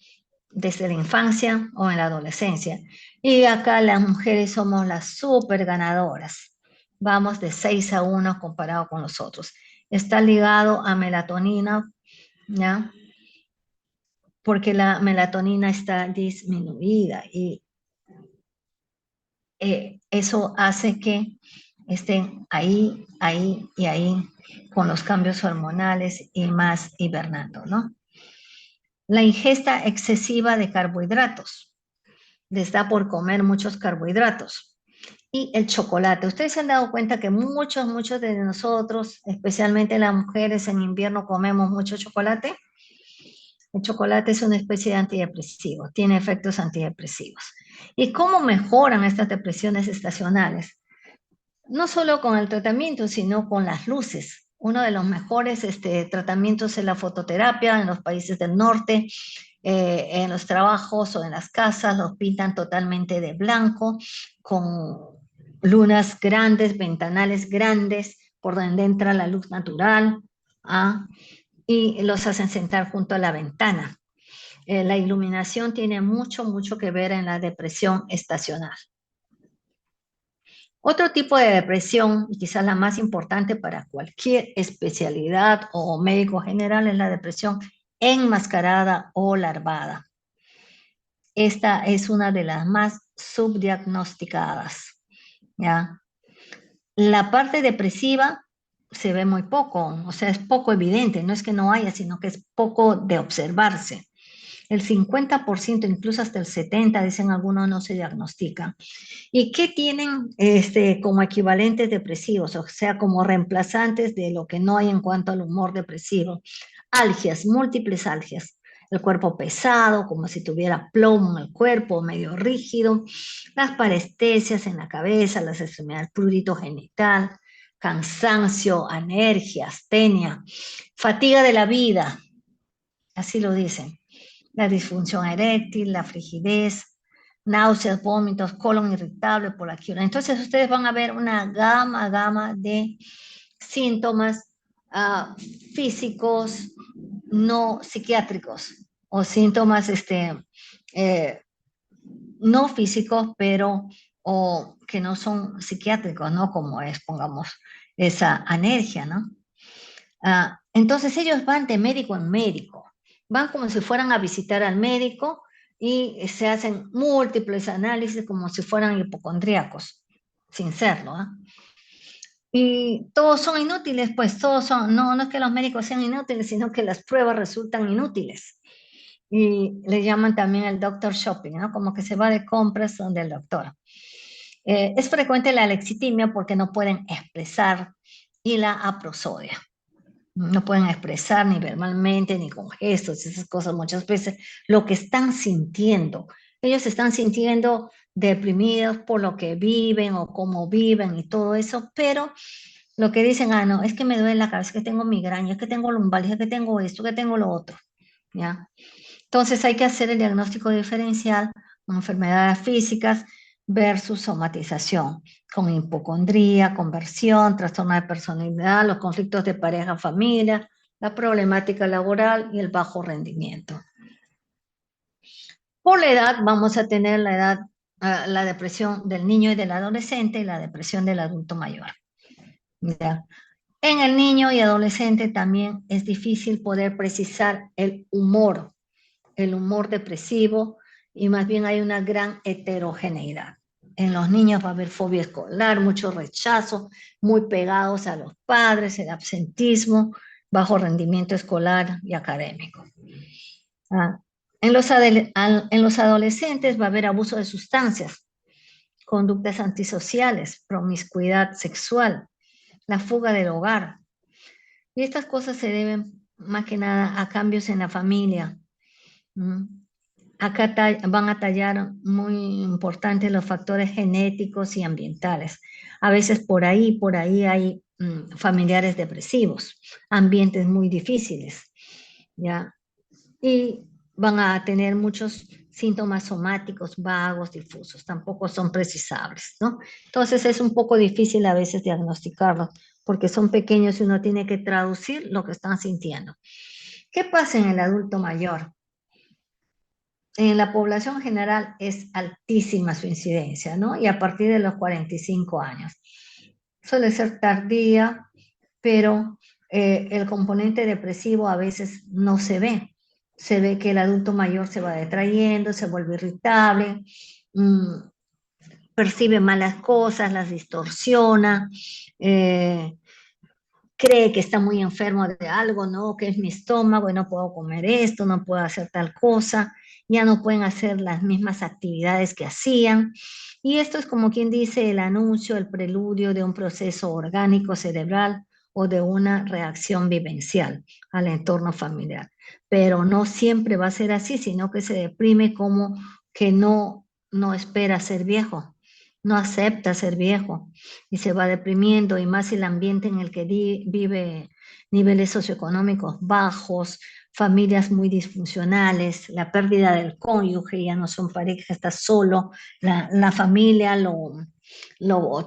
Speaker 1: desde la infancia o en la adolescencia. Y acá las mujeres somos las súper ganadoras. Vamos de 6-1 comparado con los otros. Está ligado a melatonina, ¿ya? Porque la melatonina está disminuida y eso hace que estén ahí, ahí y ahí con los cambios hormonales y más hibernando, ¿no? La ingesta excesiva de carbohidratos. Les da por comer muchos carbohidratos. Y el chocolate. Ustedes se han dado cuenta que muchos de nosotros, especialmente las mujeres en invierno, comemos mucho chocolate. El chocolate es una especie de antidepresivo, tiene efectos antidepresivos. ¿Y cómo mejoran estas depresiones estacionales? No solo con el tratamiento, sino con las luces. Uno de los mejores tratamientos es la fototerapia en los países del norte. En los trabajos o en las casas los pintan totalmente de blanco, con lunas grandes, ventanales grandes, por donde entra la luz natural, ¿ah? Y los hacen sentar junto a la ventana. La iluminación tiene mucho que ver en la depresión estacional. Otro tipo de depresión, y quizás la más importante para cualquier especialidad o médico general, es la depresión enmascarada o larvada. Esta es una de las más subdiagnosticadas, ¿ya? La parte depresiva se ve muy poco, o sea, es poco evidente, no es que no haya, sino que es poco de observarse. El 50%, incluso hasta el 70%, dicen algunos, no se diagnostican. ¿Y qué tienen como equivalentes depresivos? O sea, como reemplazantes de lo que no hay en cuanto al humor depresivo. Algias, múltiples algias. El cuerpo pesado, como si tuviera plomo en el cuerpo, medio rígido. Las parestesias en la cabeza, las extremidades, prurito genital, cansancio, anergia, astenia, fatiga de la vida, así lo dicen. La disfunción eréctil, la frigidez, náuseas, vómitos, colon irritable por la quiebra. Entonces ustedes van a ver una gama de síntomas físicos no psiquiátricos o síntomas eh, no físicos, pero o que no son psiquiátricos, ¿no? Como es, pongamos, esa anergia, ¿no? Entonces ellos van de médico en médico, van como si fueran a visitar al médico y se hacen múltiples análisis como si fueran hipocondríacos, sin serlo, ¿ah? Y todos son inútiles, pues todos son, no es que los médicos sean inútiles, sino que las pruebas resultan inútiles. Y le llaman también el doctor shopping, ¿no? Como que se va de compras donde el doctor. Es frecuente la lexitimia porque no pueden expresar y la aprosodia. No pueden expresar ni verbalmente, ni con gestos, esas cosas muchas veces, lo que están sintiendo. Ellos están sintiendo deprimidos por lo que viven o cómo viven y todo eso, pero lo que dicen, no, es que me duele la cabeza, es que tengo migraña, es que tengo lumbalgia, es que tengo esto, que tengo lo otro, ¿ya? Entonces hay que hacer el diagnóstico diferencial con enfermedades físicas versus somatización, con hipocondría, conversión, trastorno de personalidad, los conflictos de pareja, familia, la problemática laboral y el bajo rendimiento. Por la edad vamos a tener la depresión del niño y del adolescente y la depresión del adulto mayor. ¿Ya? En el niño y adolescente también es difícil poder precisar el humor depresivo, y más bien hay una gran heterogeneidad. En los niños va a haber fobia escolar, mucho rechazo, muy pegados a los padres, el absentismo, bajo rendimiento escolar y académico. Ah, en los adolescentes va a haber abuso de sustancias, conductas antisociales, promiscuidad sexual, la fuga del hogar. Y estas cosas se deben más que nada a cambios en la familia. ¿Mm? Acá van a tallar muy importantes los factores genéticos y ambientales. A veces por ahí hay familiares depresivos, ambientes muy difíciles, ¿ya? Y van a tener muchos síntomas somáticos vagos, difusos, tampoco son precisables, ¿no? Entonces es un poco difícil a veces diagnosticarlos porque son pequeños y uno tiene que traducir lo que están sintiendo. ¿Qué pasa en el adulto mayor? En la población general es altísima su incidencia, ¿no? Y a partir de los 45 años. Suele ser tardía, pero el componente depresivo a veces no se ve. Se ve que el adulto mayor se va detrayendo, se vuelve irritable, mmm, percibe malas cosas, las distorsiona, eh, cree que está muy enfermo de algo, ¿no? Que es mi estómago y no puedo comer esto, no puedo hacer tal cosa, ya no pueden hacer las mismas actividades que hacían. Y esto es como quien dice el anuncio, el preludio de un proceso orgánico cerebral o de una reacción vivencial al entorno familiar. Pero no siempre va a ser así, sino que se deprime como que no espera ser viejo, no acepta ser viejo y se va deprimiendo, y más el ambiente en el que vive, niveles socioeconómicos bajos, familias muy disfuncionales, la pérdida del cónyuge, ya no son pareja, está solo, la familia lo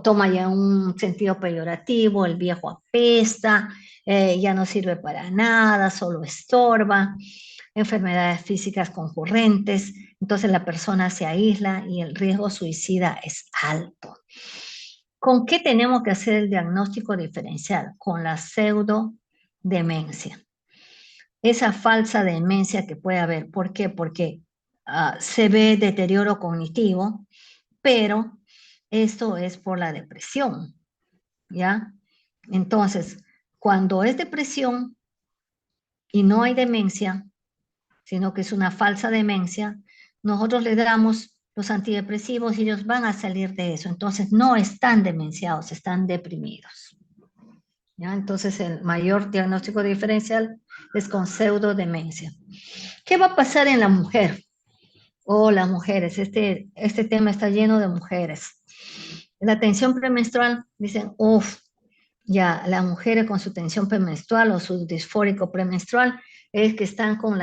Speaker 1: toma ya en un sentido peyorativo, el viejo apesta, ya no sirve para nada, solo estorba, enfermedades físicas concurrentes, entonces la persona se aísla y el riesgo suicida es alto. ¿Con qué tenemos que hacer el diagnóstico diferencial? Con la pseudodemencia. Esa falsa demencia que puede haber. ¿Por qué? Porque se ve deterioro cognitivo, pero esto es por la depresión, ¿ya? Entonces, cuando es depresión y no hay demencia, sino que es una falsa demencia, nosotros le damos los antidepresivos y ellos van a salir de eso. Entonces no están demenciados, están deprimidos. ¿Ya? Entonces el mayor diagnóstico diferencial es con pseudodemencia. ¿Qué va a pasar en la mujer? Oh, las mujeres, este tema está lleno de mujeres. La tensión premenstrual, dicen, uff, ya las mujeres con su tensión premenstrual o su disfórico premenstrual es que están con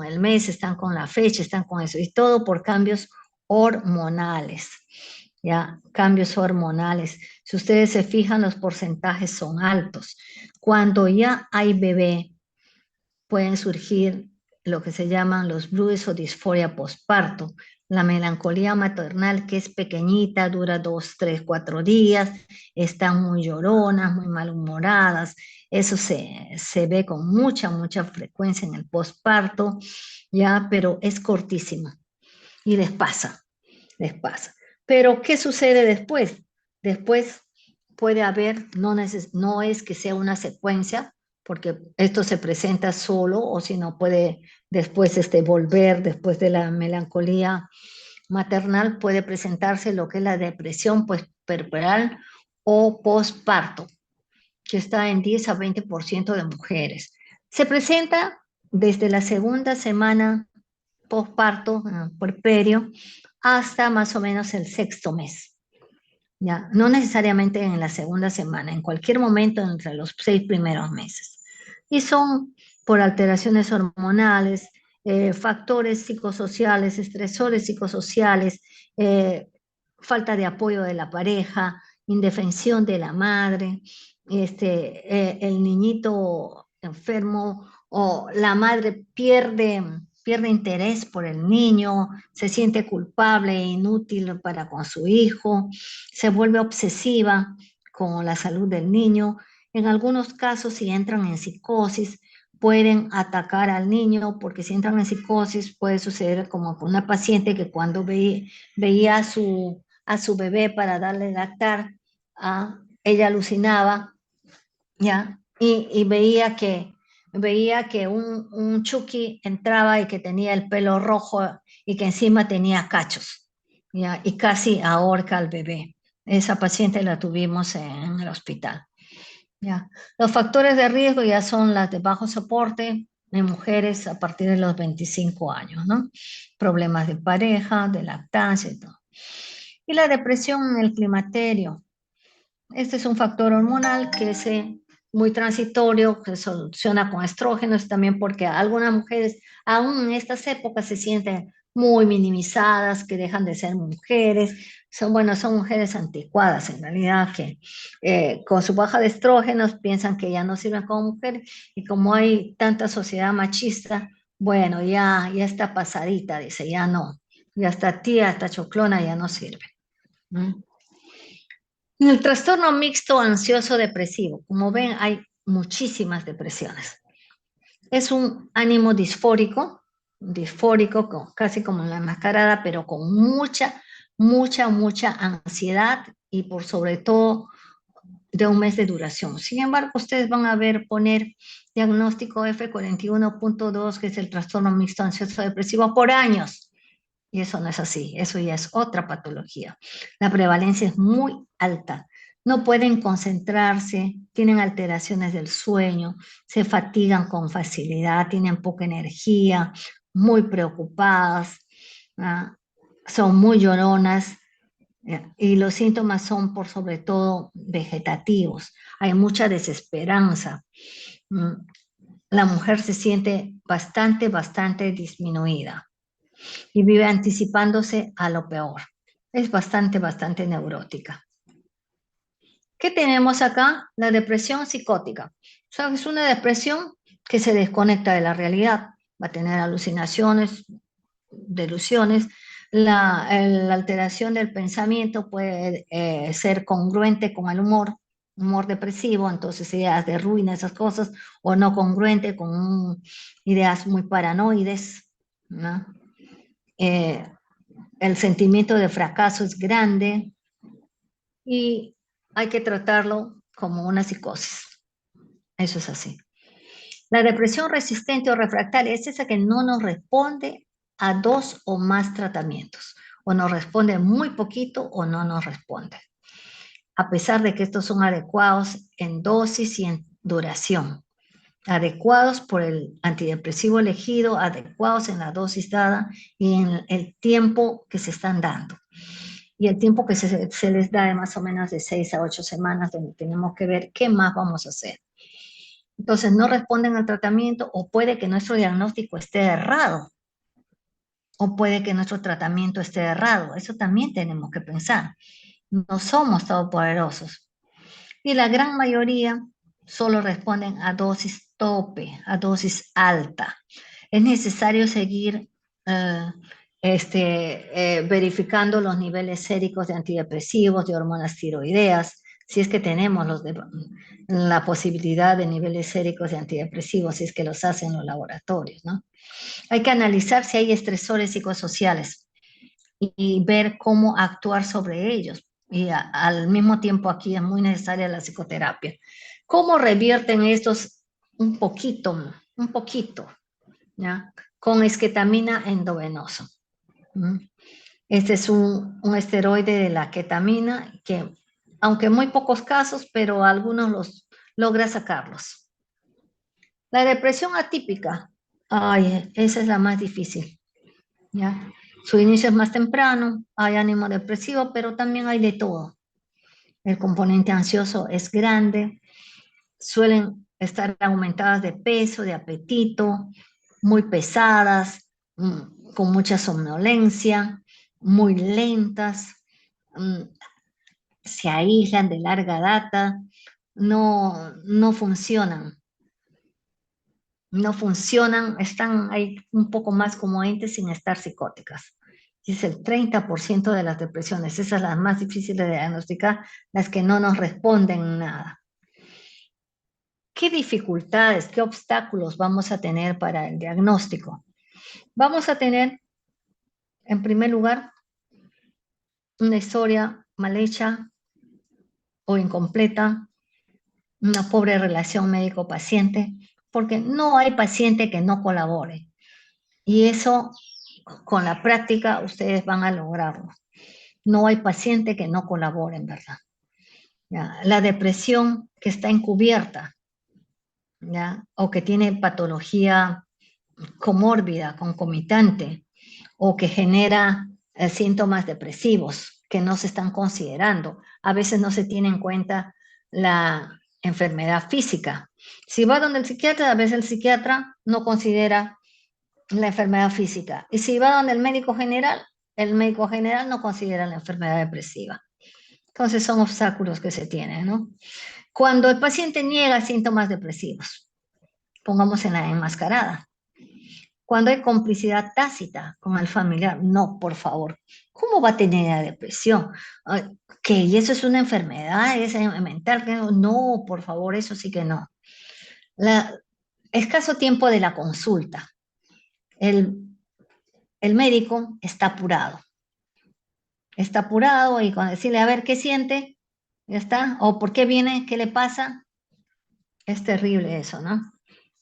Speaker 1: el mes, están con la fecha, están con eso, y todo por cambios hormonales, ya, cambios hormonales. Si ustedes se fijan, los porcentajes son altos. Cuando ya hay bebé, pueden surgir lo que se llaman los blues o disforia postparto, la melancolía maternal que es pequeñita, dura 2, 3, 4 días, están muy lloronas, muy malhumoradas, eso se ve con mucha frecuencia en el postparto, ya, pero es cortísima y les pasa. Pero ¿qué sucede después? Después puede haber, no es que sea una secuencia, porque esto se presenta solo, o si no puede después volver, después de la melancolía maternal, puede presentarse lo que es la depresión puerperal o postparto, que está en 10 a 20% de mujeres. Se presenta desde la segunda semana postparto, puerperio, hasta más o menos el sexto mes. ¿Ya? No necesariamente en la segunda semana, en cualquier momento entre los 6 primeros meses. Y son por alteraciones hormonales, factores psicosociales, estresores psicosociales, falta de apoyo de la pareja, indefensión de la madre, el niñito enfermo, o la madre pierde interés por el niño, se siente culpable e inútil para con su hijo, se vuelve obsesiva con la salud del niño. En algunos casos, si entran en psicosis, pueden atacar al niño, porque si entran en psicosis puede suceder como con una paciente que cuando veía a su bebé para darle lactar, ella alucinaba, ¿ya? Y veía que un Chucky entraba y que tenía el pelo rojo y que encima tenía cachos, ¿ya? Y casi ahorca al bebé. Esa paciente la tuvimos en el hospital, ¿ya? Los factores de riesgo ya son las de bajo soporte en mujeres a partir de los 25 años, ¿no? Problemas de pareja, de lactancia y todo. Y la depresión en el climaterio. Este es un factor hormonal que es muy transitorio, que se soluciona con estrógenos, también porque algunas mujeres aún en estas épocas se sienten muy minimizadas, que dejan de ser mujeres, son mujeres anticuadas en realidad, que con su baja de estrógenos piensan que ya no sirven como mujeres, y como hay tanta sociedad machista, bueno, ya está pasadita, dice, ya no, ya está tía, está choclona, ya no sirve. ¿Mm? En el trastorno mixto ansioso depresivo, como ven, hay muchísimas depresiones. Es un ánimo disfórico, casi como la enmascarada, pero con mucha ansiedad y por sobre todo de un mes de duración. Sin embargo, ustedes van a ver poner diagnóstico F41.2, que es el trastorno mixto ansioso depresivo, por años. Y eso no es así, eso ya es otra patología. La prevalencia es muy alta. No pueden concentrarse, tienen alteraciones del sueño, se fatigan con facilidad, tienen poca energía, muy preocupadas, ¿ah? Son muy lloronas, y los síntomas son por sobre todo vegetativos. Hay mucha desesperanza. Mm, La mujer se siente bastante disminuida y vive anticipándose a lo peor. Es bastante neurótica. ¿Qué tenemos acá? La depresión psicótica. O sea, es una depresión que se desconecta de la realidad. Va a tener alucinaciones, delusiones. La alteración del pensamiento puede ser congruente con el humor depresivo, entonces ideas de ruina, esas cosas, o no congruente con ideas muy paranoides, ¿no? Eh, el sentimiento de fracaso es grande y hay que tratarlo como una psicosis. Eso es así. La depresión resistente o refractaria es esa que no nos responde a dos o más tratamientos, o nos responde muy poquito o no nos responde, a pesar de que estos son adecuados en dosis y en duración, adecuados por el antidepresivo elegido, adecuados en la dosis dada y en el tiempo que se están dando. Y el tiempo que se les da es más o menos de 6 a 8 semanas, donde tenemos que ver qué más vamos a hacer. Entonces no responden al tratamiento, o puede que nuestro diagnóstico esté errado, o puede que nuestro tratamiento esté errado. Eso también tenemos que pensar. No somos todopoderosos. Y la gran mayoría solo responden a dosis tope, a dosis alta. Es necesario seguir eh, verificando los niveles séricos de antidepresivos, de hormonas tiroideas, si es que tenemos la posibilidad de niveles séricos de antidepresivos, si es que los hacen los laboratorios, ¿no? Hay que analizar si hay estresores psicosociales y ver cómo actuar sobre ellos. Y al mismo tiempo aquí es muy necesaria la psicoterapia. ¿Cómo revierten estos un poquito, ¿ya? Con esquetamina endovenoso? ¿Mm? Este es un esteroide de la ketamina que, aunque en muy pocos casos, pero algunos los logra sacarlos. La depresión atípica, ay, esa es la más difícil, ¿ya? Su inicio es más temprano, hay ánimo depresivo, pero también hay de todo. El componente ansioso es grande, suelen estar aumentadas de peso, de apetito, muy pesadas, con mucha somnolencia, muy lentas, mm, se aíslan de larga data, no funcionan. no funcionan, están ahí un poco más como entes sin estar psicóticas. Y es el 30% de las depresiones, esas las más difíciles de diagnosticar, las que no nos responden nada. ¿Qué dificultades, qué obstáculos vamos a tener para el diagnóstico? Vamos a tener, en primer lugar, una historia mal hecha o incompleta, una pobre relación médico-paciente, porque no hay paciente que no colabore. Y eso, con la práctica, ustedes van a lograrlo. No hay paciente que no colabore, en verdad. ¿Ya? La depresión que está encubierta, ¿ya? O que tiene patología comórbida, concomitante, o que genera síntomas depresivos que no se están considerando. A veces no se tiene en cuenta la enfermedad física. Si va donde el psiquiatra, a veces el psiquiatra no considera la enfermedad física. Y si va donde el médico general no considera la enfermedad depresiva. Entonces son obstáculos que se tienen, ¿no? Cuando el paciente niega síntomas depresivos, pongamos en la enmascarada. Cuando hay complicidad tácita con el familiar, no, por favor, ¿cómo va a tener la depresión? ¿Que ¿Y eso es una enfermedad es mental? No, por favor, eso sí que no. La, escaso tiempo de la consulta. El, el médico está apurado y con decirle, a ver, ¿qué siente? Ya está, o ¿por qué viene? ¿Qué le pasa? Es terrible eso, ¿no?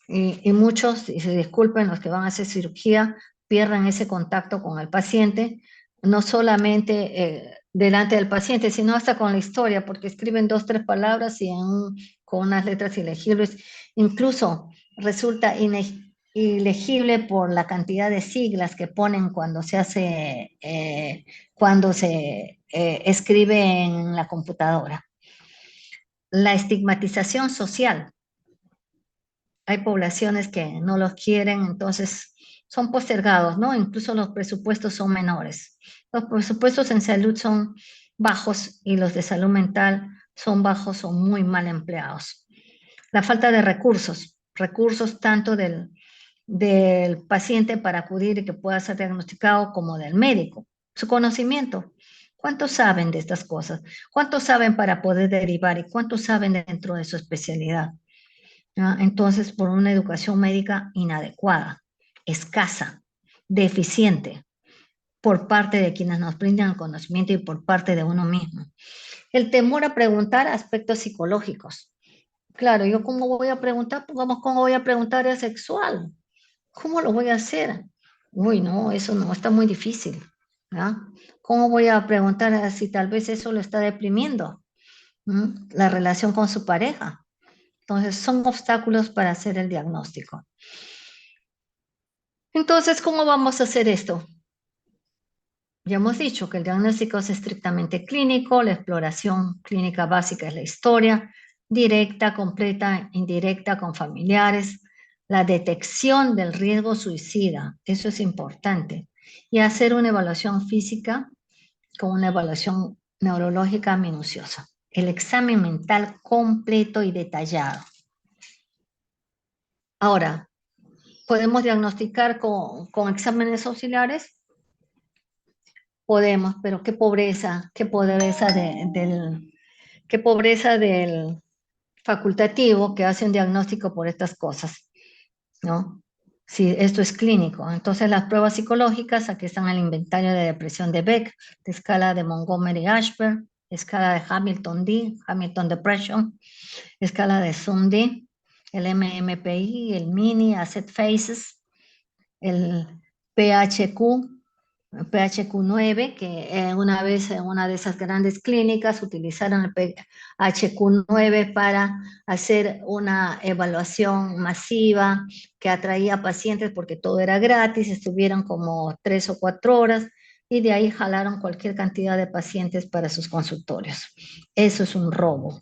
Speaker 1: Y muchos, y se disculpen los que van a hacer cirugía, pierden ese contacto con el paciente, no solamente delante del paciente, sino hasta con la historia, porque escriben dos, tres palabras y con unas letras ilegibles. Incluso resulta ilegible por la cantidad de siglas que ponen cuando se hace, cuando se escribe en la computadora. La estigmatización social. Hay poblaciones que no los quieren, entonces son postergados, ¿no? Incluso los presupuestos son menores. Los presupuestos en salud son bajos y los de salud mental son bajos o muy mal empleados. La falta de recursos, recursos tanto del paciente para acudir y que pueda ser diagnosticado como del médico. Su conocimiento. ¿Cuántos saben de estas cosas? ¿Cuántos saben para poder derivar y cuántos saben dentro de su especialidad? ¿Ya? Entonces, por una educación médica inadecuada, escasa, deficiente, por parte de quienes nos brindan el conocimiento y por parte de uno mismo. El temor a preguntar aspectos psicológicos. Claro, yo cómo voy a preguntar, pongamos cómo voy a preguntar es sexual. ¿Cómo lo voy a hacer? Uy, no, eso no, está muy difícil. ¿Ya? ¿Cómo voy a preguntar si tal vez eso lo está deprimiendo? La relación con su pareja. Entonces, son obstáculos para hacer el diagnóstico. Entonces, ¿cómo vamos a hacer esto? Ya hemos dicho que el diagnóstico es estrictamente clínico, la exploración clínica básica es la historia, directa, completa, indirecta con familiares, la detección del riesgo suicida, eso es importante, y hacer una evaluación física con una evaluación neurológica minuciosa. El examen mental completo y detallado. Ahora, ¿podemos diagnosticar con exámenes auxiliares? Podemos, pero qué pobreza del facultativo que hace un diagnóstico por estas cosas, ¿no? Si esto es clínico. Entonces las pruebas psicológicas, aquí están el inventario de depresión de Beck, de escala de Montgomery-Ashburn, escala de Hamilton-D, Hamilton Depression, escala de Sum-D, el MMPI, el MINI, Asset Faces, el PHQ, PHQ-9, que una vez en una de esas grandes clínicas utilizaron el PHQ-9 para hacer una evaluación masiva que atraía pacientes porque todo era gratis, estuvieron como 3 o 4 horas y de ahí jalaron cualquier cantidad de pacientes para sus consultorios. Eso es un robo.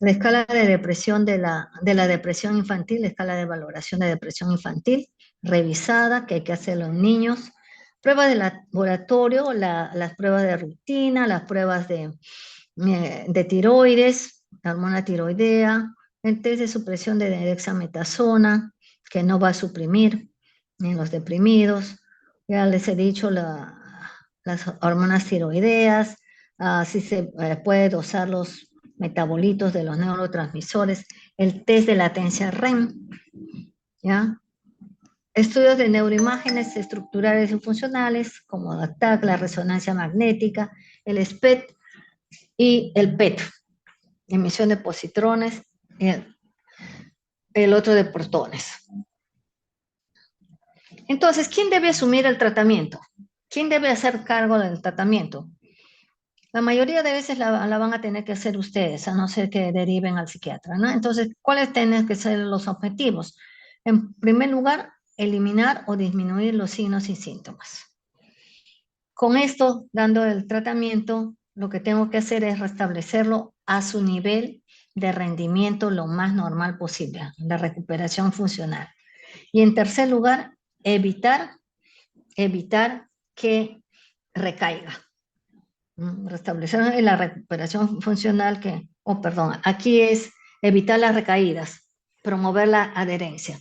Speaker 1: La escala de depresión de la depresión infantil, la escala de valoración de depresión infantil, revisada, que hay que hacerlo en niños. Pruebas de laboratorio, las pruebas de rutina, las pruebas de tiroides, la hormona tiroidea, el test de supresión de dexametasona, que no va a suprimir ni en los deprimidos. Ya les he dicho las hormonas tiroideas, si se puede dosar los metabolitos de los neurotransmisores, el test de latencia REM, ¿ya? Estudios de neuroimágenes estructurales y funcionales, como la TAC, la resonancia magnética, el SPECT y el PET, emisión de positrones, el otro de protones. Entonces, ¿quién debe asumir el tratamiento? ¿Quién debe hacer cargo del tratamiento? La mayoría de veces la van a tener que hacer ustedes, a no ser que deriven al psiquiatra, ¿no? Entonces, ¿cuáles tienen que ser los objetivos? En primer lugar, eliminar o disminuir los signos y síntomas. Con esto, dando el tratamiento, lo que tengo que hacer es restablecerlo a su nivel de rendimiento lo más normal posible, la recuperación funcional. Y en tercer lugar, evitar que recaiga. Restablecer la recuperación funcional perdón, aquí es evitar las recaídas, promover la adherencia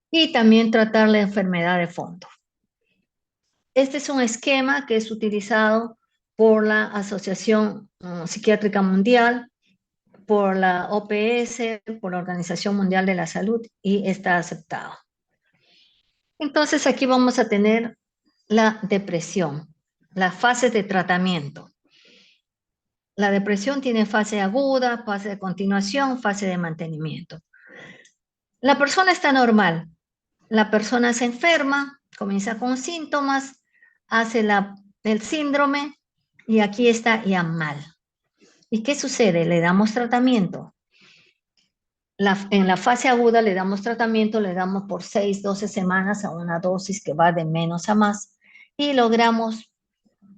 Speaker 1: y también tratar la enfermedad de fondo. Este es un esquema que es utilizado por la Asociación Psiquiátrica Mundial, por la OPS, por la Organización Mundial de la Salud y está aceptado. Entonces aquí vamos a tener la depresión, las fases de tratamiento. La depresión tiene fase aguda, fase de continuación, fase de mantenimiento. La persona está normal, la persona se enferma, comienza con síntomas, hace el síndrome y aquí está ya mal. ¿Y qué sucede? Le damos tratamiento. En la fase aguda le damos tratamiento, le damos por 6, 12 semanas a una dosis que va de menos a más y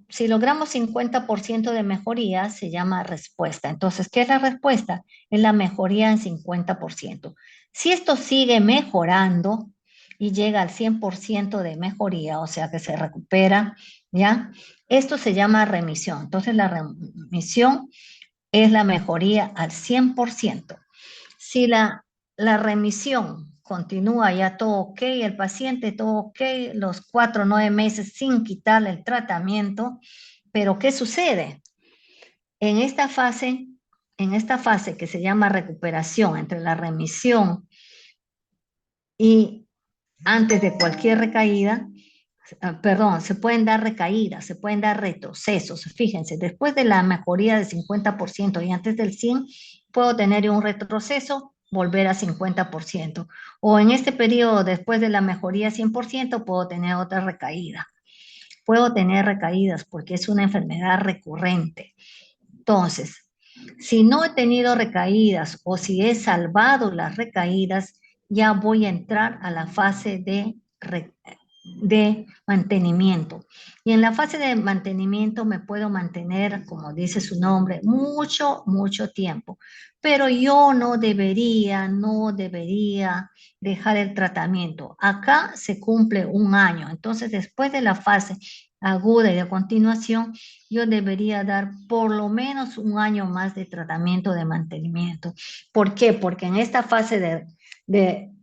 Speaker 1: si logramos 50% de mejoría, se llama respuesta. Entonces, ¿qué es la respuesta? Es la mejoría en 50%. Si esto sigue mejorando y llega al 100% de mejoría, o sea que se recupera, ¿ya? Esto se llama remisión. Entonces, la remisión es la mejoría al 100%. Si la remisión continúa ya todo ok, el paciente todo ok, los 4 o 9 meses sin quitarle el tratamiento, pero ¿qué sucede? En esta fase que se llama recuperación, entre la remisión y antes de cualquier recaída, perdón, se pueden dar recaídas, se pueden dar retrocesos. Fíjense, después de la mejoría del 50% y antes del 100%, puedo tener un retroceso, volver a 50%. O en este periodo, después de la mejoría 100%, puedo tener otra recaída. Puedo tener recaídas porque es una enfermedad recurrente. Entonces, si no he tenido recaídas o si he salvado las recaídas, ya voy a entrar a la fase de mantenimiento. Y en la fase de mantenimiento me puedo mantener, como dice su nombre, mucho, mucho tiempo. Pero yo no debería dejar el tratamiento. Acá se cumple un año. Entonces, después de la fase aguda y de continuación, yo debería dar por lo menos un año más de tratamiento de mantenimiento. ¿Por qué? Porque en esta fase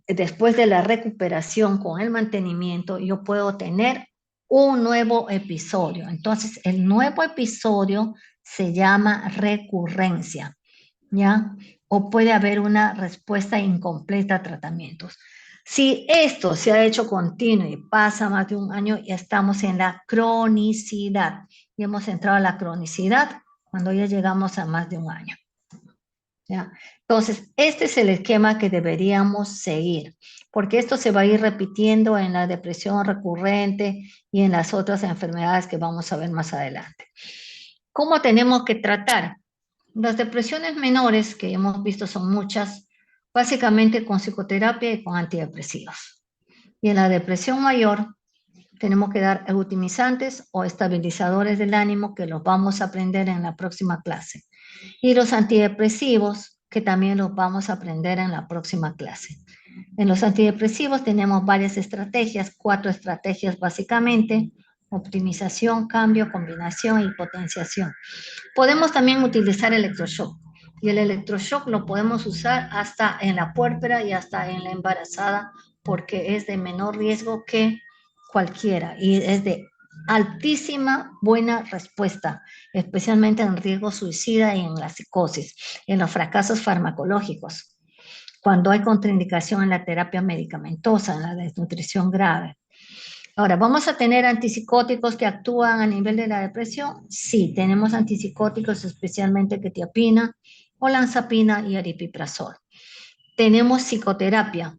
Speaker 1: después de la recuperación con el mantenimiento, yo puedo tener un nuevo episodio. Entonces, el nuevo episodio se llama recurrencia, ¿ya? O puede haber una respuesta incompleta a tratamientos. Si esto se ha hecho continuo y pasa más de un año, ya estamos en la cronicidad. Y hemos entrado a la cronicidad cuando ya llegamos a más de un año. ¿Ya? Entonces, este es el esquema que deberíamos seguir, porque esto se va a ir repitiendo en la depresión recurrente y en las otras enfermedades que vamos a ver más adelante. ¿Cómo tenemos que tratar? Las depresiones menores, que hemos visto son muchas, básicamente con psicoterapia y con antidepresivos. Y en la depresión mayor, tenemos que dar eutimizantes o estabilizadores del ánimo, que los vamos a aprender en la próxima clase. Y los antidepresivos, que también los vamos a aprender en la próxima clase. En los antidepresivos tenemos varias estrategias, 4 estrategias básicamente: optimización, cambio, combinación y potenciación. Podemos también utilizar electroshock. Y el electroshock lo podemos usar hasta en la puérpera y hasta en la embarazada porque es de menor riesgo que cualquiera y es de altísima buena respuesta, especialmente en riesgo suicida y en la psicosis, en los fracasos farmacológicos, cuando hay contraindicación en la terapia medicamentosa, en la desnutrición grave. Ahora, ¿vamos a tener antipsicóticos que actúan a nivel de la depresión? Sí, tenemos antipsicóticos, especialmente quetiapina, olanzapina y aripiprazol. Tenemos psicoterapia,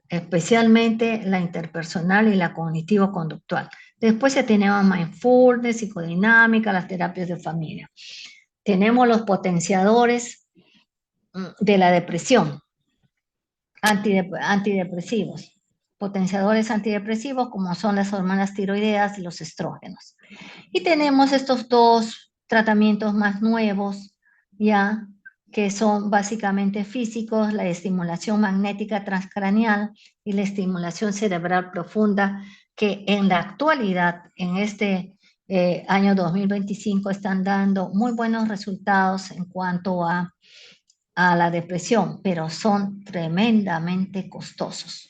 Speaker 1: especialmente la interpersonal y la cognitivo-conductual. Después ya tenemos mindfulness, psicodinámica, las terapias de familia. Tenemos los potenciadores de la depresión, antidepresivos. Potenciadores antidepresivos como son las hormonas tiroideas y los estrógenos. Y tenemos estos dos tratamientos más nuevos, ya que son básicamente físicos, la estimulación magnética transcraneal y la estimulación cerebral profunda, que en la actualidad, en este año 2025, están dando muy buenos resultados en cuanto a la depresión, pero son tremendamente costosos.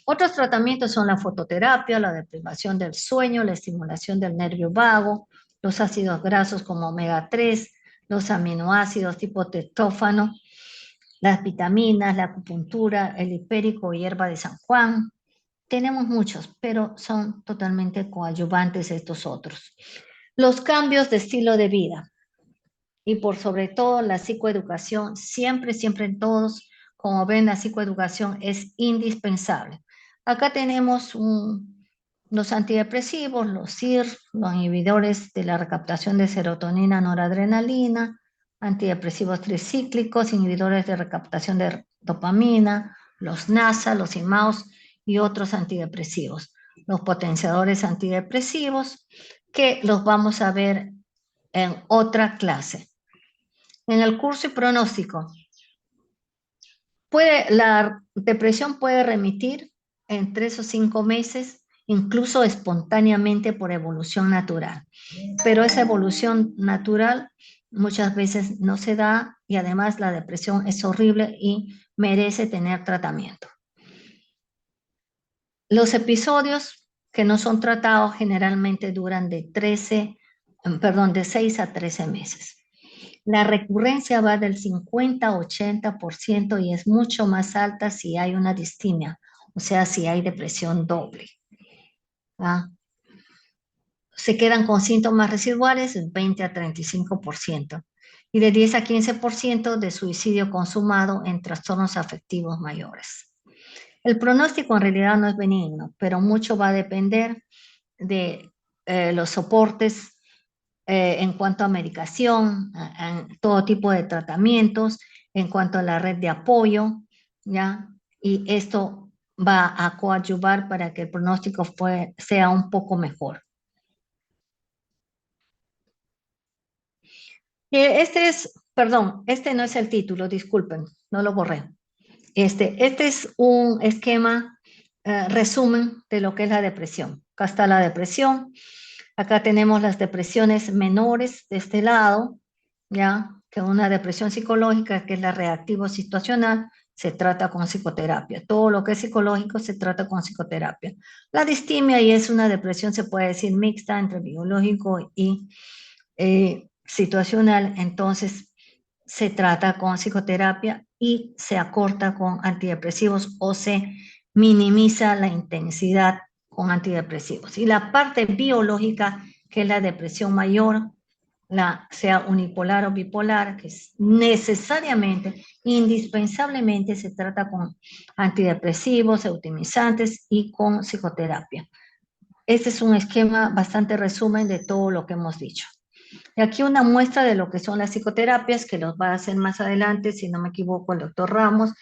Speaker 1: Otros tratamientos son la fototerapia, la deprivación del sueño, la estimulación del nervio vago, los ácidos grasos como omega 3, los aminoácidos tipo triptófano, las vitaminas, la acupuntura, el hipérico, hierba de San Juan. Tenemos muchos, pero son totalmente coadyuvantes estos otros. Los cambios de estilo de vida y por sobre todo la psicoeducación, siempre, siempre en todos, como ven, la psicoeducación es indispensable. Acá tenemos los antidepresivos, los SIR, los inhibidores de la recaptación de serotonina, noradrenalina, antidepresivos tricíclicos, inhibidores de recaptación de dopamina, los NASA, los IMAUS y otros antidepresivos. Los potenciadores antidepresivos que los vamos a ver en otra clase. En el curso y pronóstico, la depresión puede remitir en 3 o 5 meses, incluso espontáneamente por evolución natural. Pero esa evolución natural muchas veces no se da y además la depresión es horrible y merece tener tratamiento. Los episodios que no son tratados generalmente duran de 6 a 13 meses. La recurrencia va del 50 a 80% y es mucho más alta si hay una distimia, o sea, si hay depresión doble. ¿Ah? Se quedan con síntomas residuales el 20 a 35% y de 10 a 15% de suicidio consumado en trastornos afectivos mayores. El pronóstico en realidad no es benigno, pero mucho va a depender de los soportes en cuanto a medicación, en todo tipo de tratamientos, en cuanto a la red de apoyo, ¿ya? Y esto va a coadyuvar para que el pronóstico sea un poco mejor. Este no es el título, disculpen, no lo borré. Este es un esquema, resumen de lo que es la depresión. Acá está la depresión. Acá tenemos las depresiones menores de este lado, ya que una depresión psicológica, que es la reactivo situacional, se trata con psicoterapia. Todo lo que es psicológico se trata con psicoterapia. La distimia y es una depresión, se puede decir, mixta entre biológico y situacional, entonces se trata con psicoterapia y se acorta con antidepresivos o se minimiza la intensidad con antidepresivos. Y la parte biológica, que es la depresión mayor, sea unipolar o bipolar, que es necesariamente, indispensablemente se trata con antidepresivos, eutimizantes y con psicoterapia. Este es un esquema bastante resumen de todo lo que hemos dicho. Y aquí una muestra de lo que son las psicoterapias, que los va a hacer más adelante, si no me equivoco, el doctor Ramos,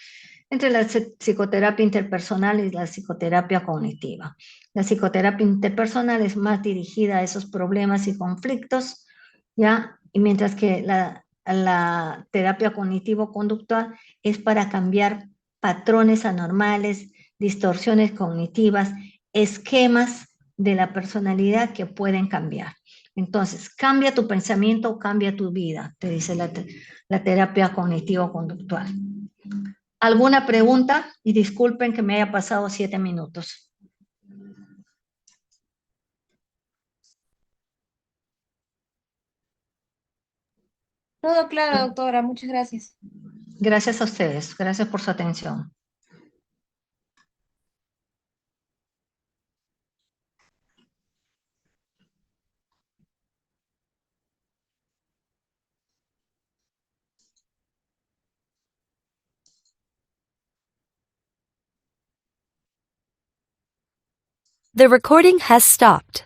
Speaker 1: entre la psicoterapia interpersonal y la psicoterapia cognitiva. La psicoterapia interpersonal es más dirigida a esos problemas y conflictos, ¿ya? Y mientras que la terapia cognitivo-conductual es para cambiar patrones anormales, distorsiones cognitivas, esquemas de la personalidad que pueden cambiar. Entonces, cambia tu pensamiento, cambia tu vida, te dice la terapia cognitivo-conductual. ¿Alguna pregunta? Y disculpen que me haya pasado 7 minutos.
Speaker 2: Todo claro, doctora. Muchas gracias.
Speaker 1: Gracias a ustedes, gracias por su atención.
Speaker 3: The recording has stopped.